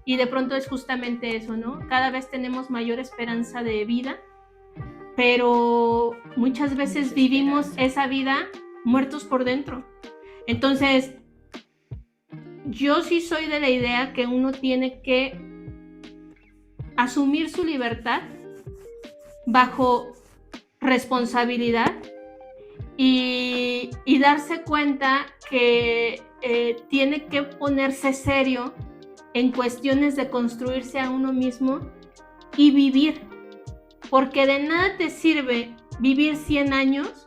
y de pronto es justamente eso, ¿no? Cada vez tenemos mayor esperanza de vida, pero muchas veces vivimos esa vida muertos por dentro. Entonces, yo sí soy de la idea que uno tiene que asumir su libertad bajo responsabilidad y darse cuenta que tiene que ponerse serio en cuestiones de construirse a uno mismo y vivir, porque de nada te sirve vivir 100 años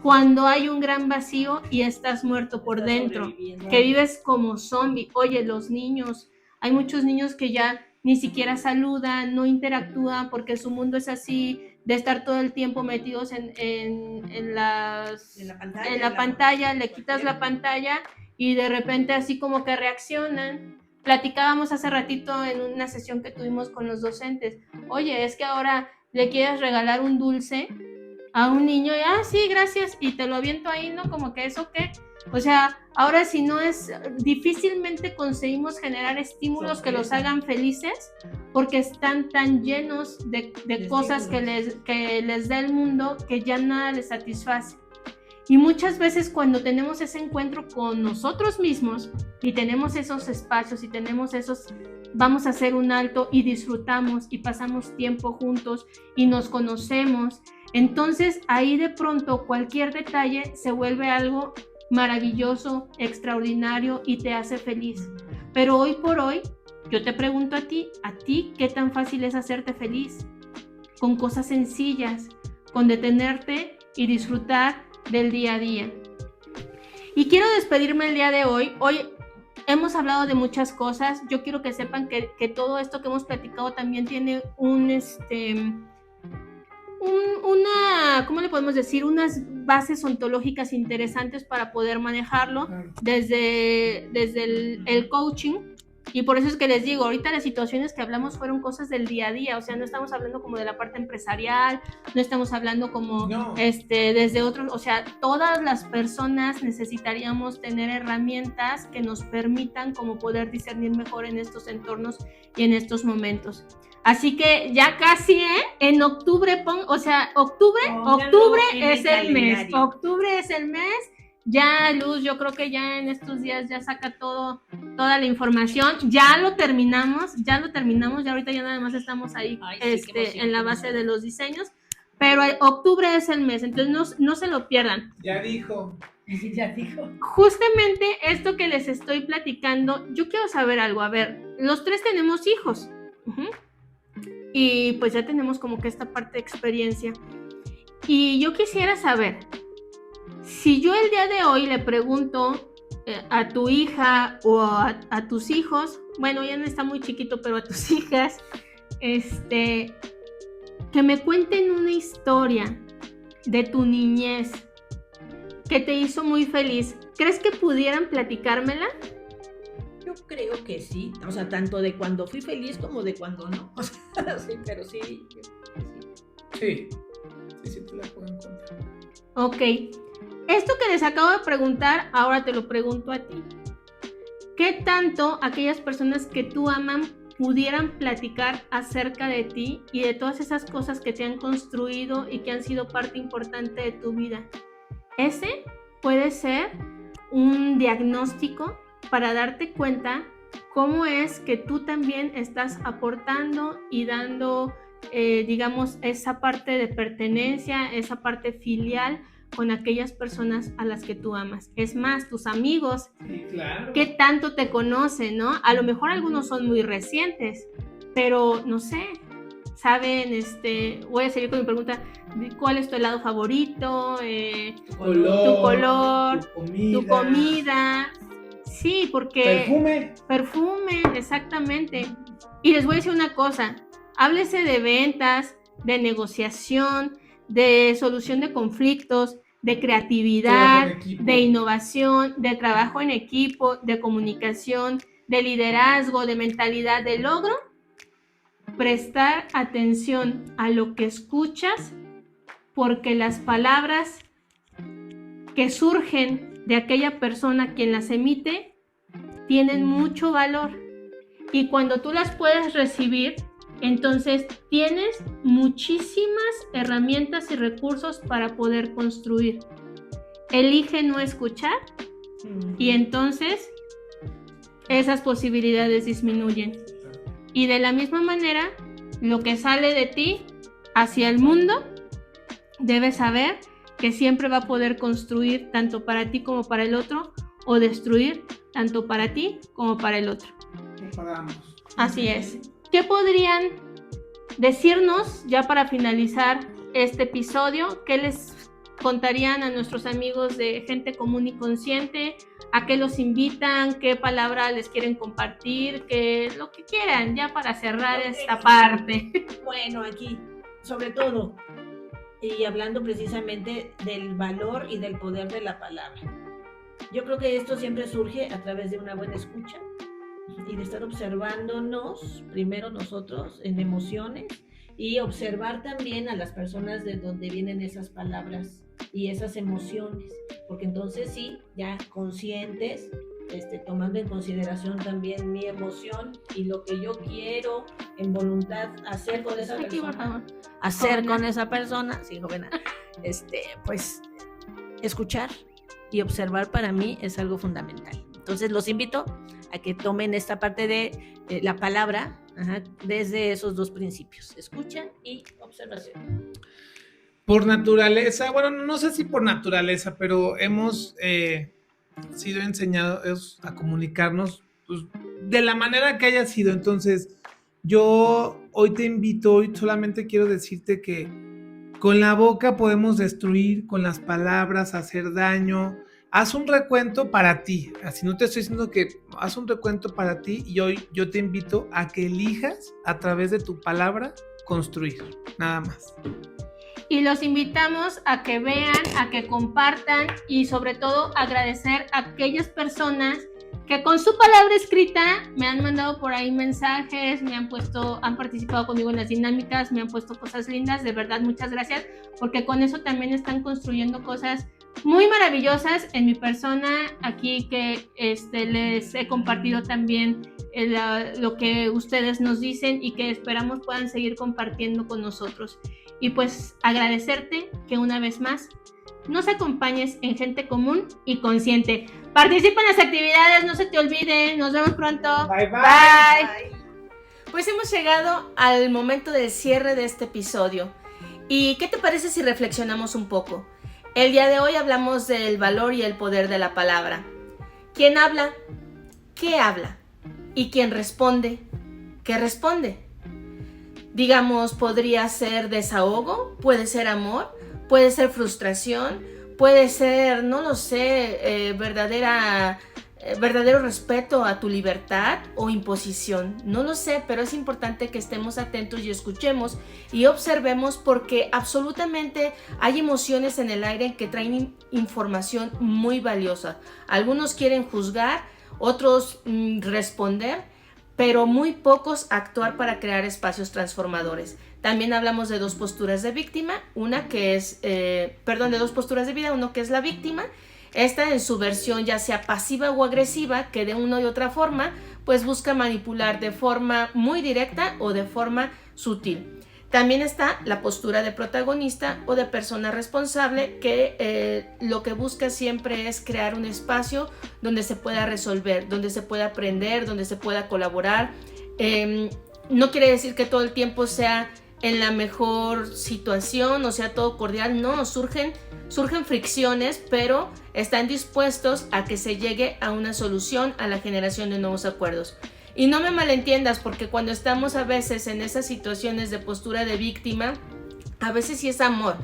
cuando hay un gran vacío y estás muerto por dentro, que vives como zombie. Oye, los niños, hay muchos niños que ya ni siquiera saludan, no interactúan, porque su mundo es así, de estar todo el tiempo metidos en la pantalla, le quitas la pantalla y de repente así como que reaccionan. Platicábamos hace ratito en una sesión que tuvimos con los docentes, oye, es que ahora le quieres regalar un dulce a un niño y, sí, gracias, y te lo aviento ahí, ¿no? Como que eso, ¿qué? O sea, ahora si no es, difícilmente conseguimos generar estímulos que los hagan felices, porque están tan llenos de cosas que les da el mundo, que ya nada les satisface. Y muchas veces cuando tenemos ese encuentro con nosotros mismos y tenemos esos espacios y tenemos esos, vamos a hacer un alto y disfrutamos y pasamos tiempo juntos y nos conocemos, entonces ahí de pronto cualquier detalle se vuelve algo maravilloso, extraordinario y te hace feliz. Pero hoy por hoy, yo te pregunto a ti, ¿qué tan fácil es hacerte feliz? Con cosas sencillas, con detenerte y disfrutar del día a día. Y quiero despedirme el día de hoy. Hoy hemos hablado de muchas cosas. Yo quiero que sepan que todo esto que hemos platicado también tiene ¿cómo le podemos decir? Unas bases ontológicas interesantes para poder manejarlo desde el coaching. Y por eso es que les digo, ahorita las situaciones que hablamos fueron cosas del día a día, o sea, no estamos hablando como de la parte empresarial, no estamos hablando como desde otros, o sea, todas las personas necesitaríamos tener herramientas que nos permitan como poder discernir mejor en estos entornos y en estos momentos. Así que ya casi, en octubre, octubre es el mes, octubre es el mes. Ya, Luz, yo creo que ya en estos días ya saca toda la información. Ya lo terminamos, ya ahorita ya nada más estamos ahí en la base de los diseños, pero octubre es el mes, entonces no se lo pierdan. Ya dijo. Justamente esto que les estoy platicando, yo quiero saber algo. A ver, los tres tenemos hijos. Y pues ya tenemos como que esta parte de experiencia. Y yo quisiera saber, si yo el día de hoy le pregunto a tu hija o a tus hijos, bueno, ya no está muy chiquito, pero a tus hijas, que me cuenten una historia de tu niñez que te hizo muy feliz, ¿crees que pudieran platicármela? Yo creo que sí, o sea, tanto de cuando fui feliz como de cuando no. O sea, sí, pero sí. Sí, te la puedo encontrar. Ok. Esto que les acabo de preguntar, ahora te lo pregunto a ti. ¿qué tanto aquellas personas que tú aman pudieran platicar acerca de ti y de todas esas cosas que te han construido y que han sido parte importante de tu vida? Ese puede ser un diagnóstico para darte cuenta cómo es que tú también estás aportando y dando, digamos, esa parte de pertenencia, esa parte filial con aquellas personas a las que tú amas. Es más, tus amigos, Sí, claro. ¿qué tanto te conocen, no? A lo mejor algunos son muy recientes, pero no sé, saben, voy a seguir con mi pregunta, ¿cuál es tu helado favorito? Tu color, tu comida. Sí, porque... Perfume, exactamente. Y les voy a decir una cosa, háblese de ventas, de negociación, de solución de conflictos, de creatividad, de innovación, de trabajo en equipo, de comunicación, de liderazgo, de mentalidad de logro. Prestar atención a lo que escuchas, porque las palabras que surgen de aquella persona quien las emite tienen mucho valor, y cuando tú las puedes recibir, entonces tienes muchísimas herramientas y recursos para poder construir. Elige no escuchar y entonces esas posibilidades disminuyen. Y de la misma manera, lo que sale de ti hacia el mundo, debes saber que siempre va a poder construir tanto para ti como para el otro, o destruir tanto para ti como para el otro. Para ambos. Así es. ¿Qué podrían decirnos ya para finalizar este episodio? ¿Qué les contarían a nuestros amigos de Gente Común y Consciente? ¿A qué los invitan? ¿Qué palabra les quieren compartir? ¿Qué lo que quieran ya para cerrar esta parte? Bueno, aquí, sobre todo, y hablando precisamente del valor y del poder de la palabra. Yo creo que esto siempre surge a través de una buena escucha y de estar observándonos, primero nosotros, en emociones, y observar también a las personas de donde vienen esas palabras y esas emociones, porque entonces sí, ya conscientes, tomando en consideración también mi emoción y lo que yo quiero en voluntad hacer con esa persona, sí, joven, pues escuchar y observar para mí es algo fundamental. Entonces los invito a que tomen esta parte de la palabra desde esos dos principios, escucha y observación. Por naturaleza, bueno, no sé si por naturaleza, pero hemos sido enseñados a comunicarnos pues, de la manera que haya sido. Entonces, yo hoy te invito, hoy solamente quiero decirte que con la boca podemos destruir, con las palabras hacer daño. Haz un recuento para ti, así no te estoy diciendo que haz un recuento para ti, y hoy yo te invito a que elijas a través de tu palabra construir, nada más. Y los invitamos a que vean, a que compartan y sobre todo agradecer a aquellas personas que con su palabra escrita me han mandado por ahí mensajes, han participado conmigo en las dinámicas, me han puesto cosas lindas. De verdad, muchas gracias, porque con eso también están construyendo cosas muy maravillosas en mi persona aquí, que les he compartido también lo que ustedes nos dicen y que esperamos puedan seguir compartiendo con nosotros. Y pues agradecerte que una vez más nos acompañes en Gente Común y Consciente. Participa en las actividades, no se te olvide. Nos vemos pronto. Bye, bye. Bye. Pues hemos llegado al momento del cierre de este episodio. ¿Y qué te parece si reflexionamos un poco? El día de hoy hablamos del valor y el poder de la palabra. ¿Quién habla? ¿Qué habla? ¿Y quién responde? ¿Qué responde? Digamos, podría ser desahogo, puede ser amor, puede ser frustración, puede ser, no lo sé, verdadero respeto a tu libertad o imposición. No lo sé, pero es importante que estemos atentos y escuchemos y observemos, porque absolutamente hay emociones en el aire que traen información muy valiosa. Algunos quieren juzgar, otros responder, pero muy pocos actuar para crear espacios transformadores. También hablamos de dos posturas de víctima, de dos posturas de vida, uno que es la víctima Esta en su versión ya sea pasiva o agresiva, que de una y otra forma pues busca manipular de forma muy directa o de forma sutil. También está la postura de protagonista o de persona responsable, que lo que busca siempre es crear un espacio donde se pueda resolver, donde se pueda aprender, donde se pueda colaborar. No quiere decir que todo el tiempo sea en la mejor situación, o sea todo cordial, no, surgen fricciones, pero están dispuestos a que se llegue a una solución, a la generación de nuevos acuerdos. Y no me malentiendas, porque cuando estamos a veces en esas situaciones de postura de víctima, a veces sí es amor,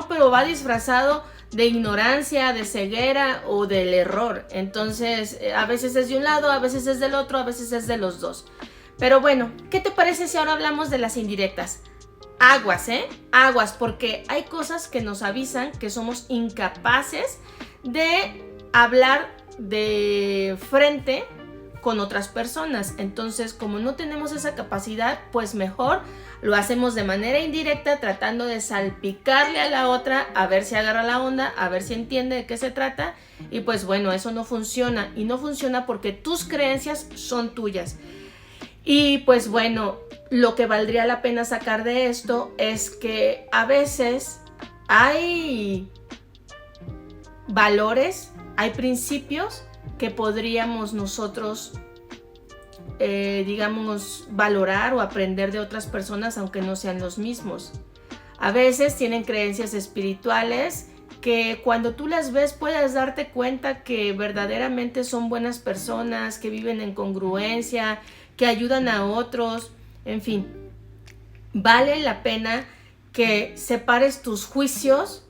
pero va disfrazado de ignorancia, de ceguera o del error. Entonces, a veces es de un lado, a veces es del otro, a veces es de los dos. Pero bueno, ¿qué te parece si ahora hablamos de las indirectas? Aguas, aguas, porque hay cosas que nos avisan que somos incapaces de hablar de frente con otras personas. Entonces, como no tenemos esa capacidad, pues mejor lo hacemos de manera indirecta, tratando de salpicarle a la otra, a ver si agarra la onda, a ver si entiende de qué se trata. Y pues bueno, eso no funciona. Y no funciona porque tus creencias son tuyas. Y pues bueno, lo que valdría la pena sacar de esto es que a veces hay valores, hay principios que podríamos nosotros, digamos, valorar o aprender de otras personas, aunque no sean los mismos. A veces tienen creencias espirituales que cuando tú las ves puedes darte cuenta que verdaderamente son buenas personas, que viven en congruencia, que ayudan a otros, en fin. Vale la pena que separes tus juicios,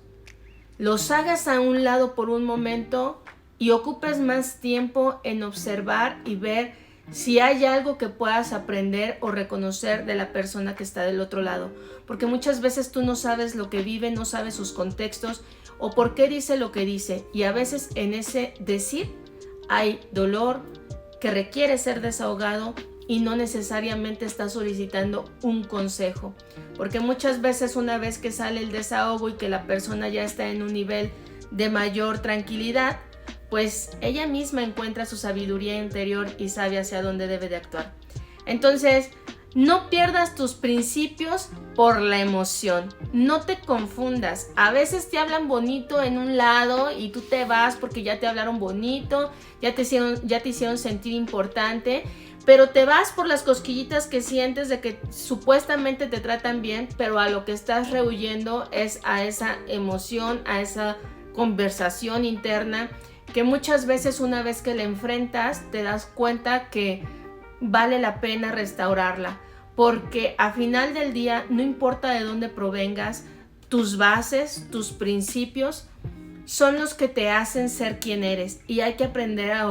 los hagas a un lado por un momento y ocupes más tiempo en observar y ver si hay algo que puedas aprender o reconocer de la persona que está del otro lado. Porque muchas veces tú no sabes lo que vive, no sabes sus contextos o por qué dice lo que dice. Y a veces en ese decir hay dolor que requiere ser desahogado y no necesariamente está solicitando un consejo. Porque muchas veces una vez que sale el desahogo y que la persona ya está en un nivel de mayor tranquilidad, pues ella misma encuentra su sabiduría interior y sabe hacia dónde debe de actuar. Entonces, no pierdas tus principios por la emoción. No te confundas. A veces te hablan bonito en un lado y tú te vas porque ya te hablaron bonito, ya te hicieron sentir importante, pero te vas por las cosquillitas que sientes de que supuestamente te tratan bien, pero a lo que estás rehuyendo es a esa emoción, a esa conversación interna, que muchas veces una vez que la enfrentas te das cuenta que vale la pena restaurarla, porque al final del día no importa de dónde provengas, tus bases, tus principios son los que te hacen ser quien eres y hay que aprender a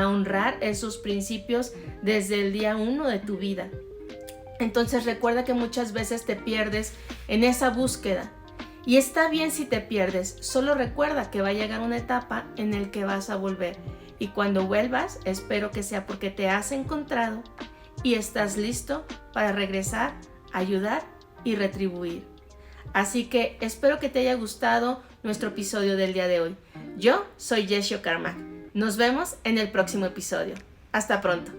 honrar esos principios desde el día 1 de tu vida. Entonces recuerda que muchas veces te pierdes en esa búsqueda. Y está bien si te pierdes, solo recuerda que va a llegar una etapa en la que vas a volver. Y cuando vuelvas, espero que sea porque te has encontrado y estás listo para regresar, ayudar y retribuir. Así que espero que te haya gustado nuestro episodio del día de hoy. Yo soy Yeshio Carmack. Nos vemos en el próximo episodio. Hasta pronto.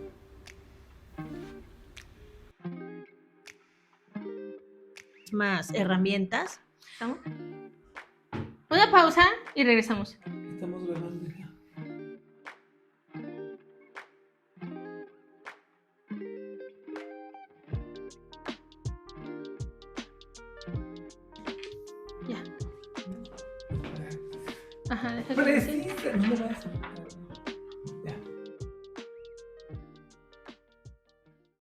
Más herramientas. ¿Estamos? Una pausa y regresamos. Estamos grabando ya. Ya. Ajá, déjame Precisa, no me vas a...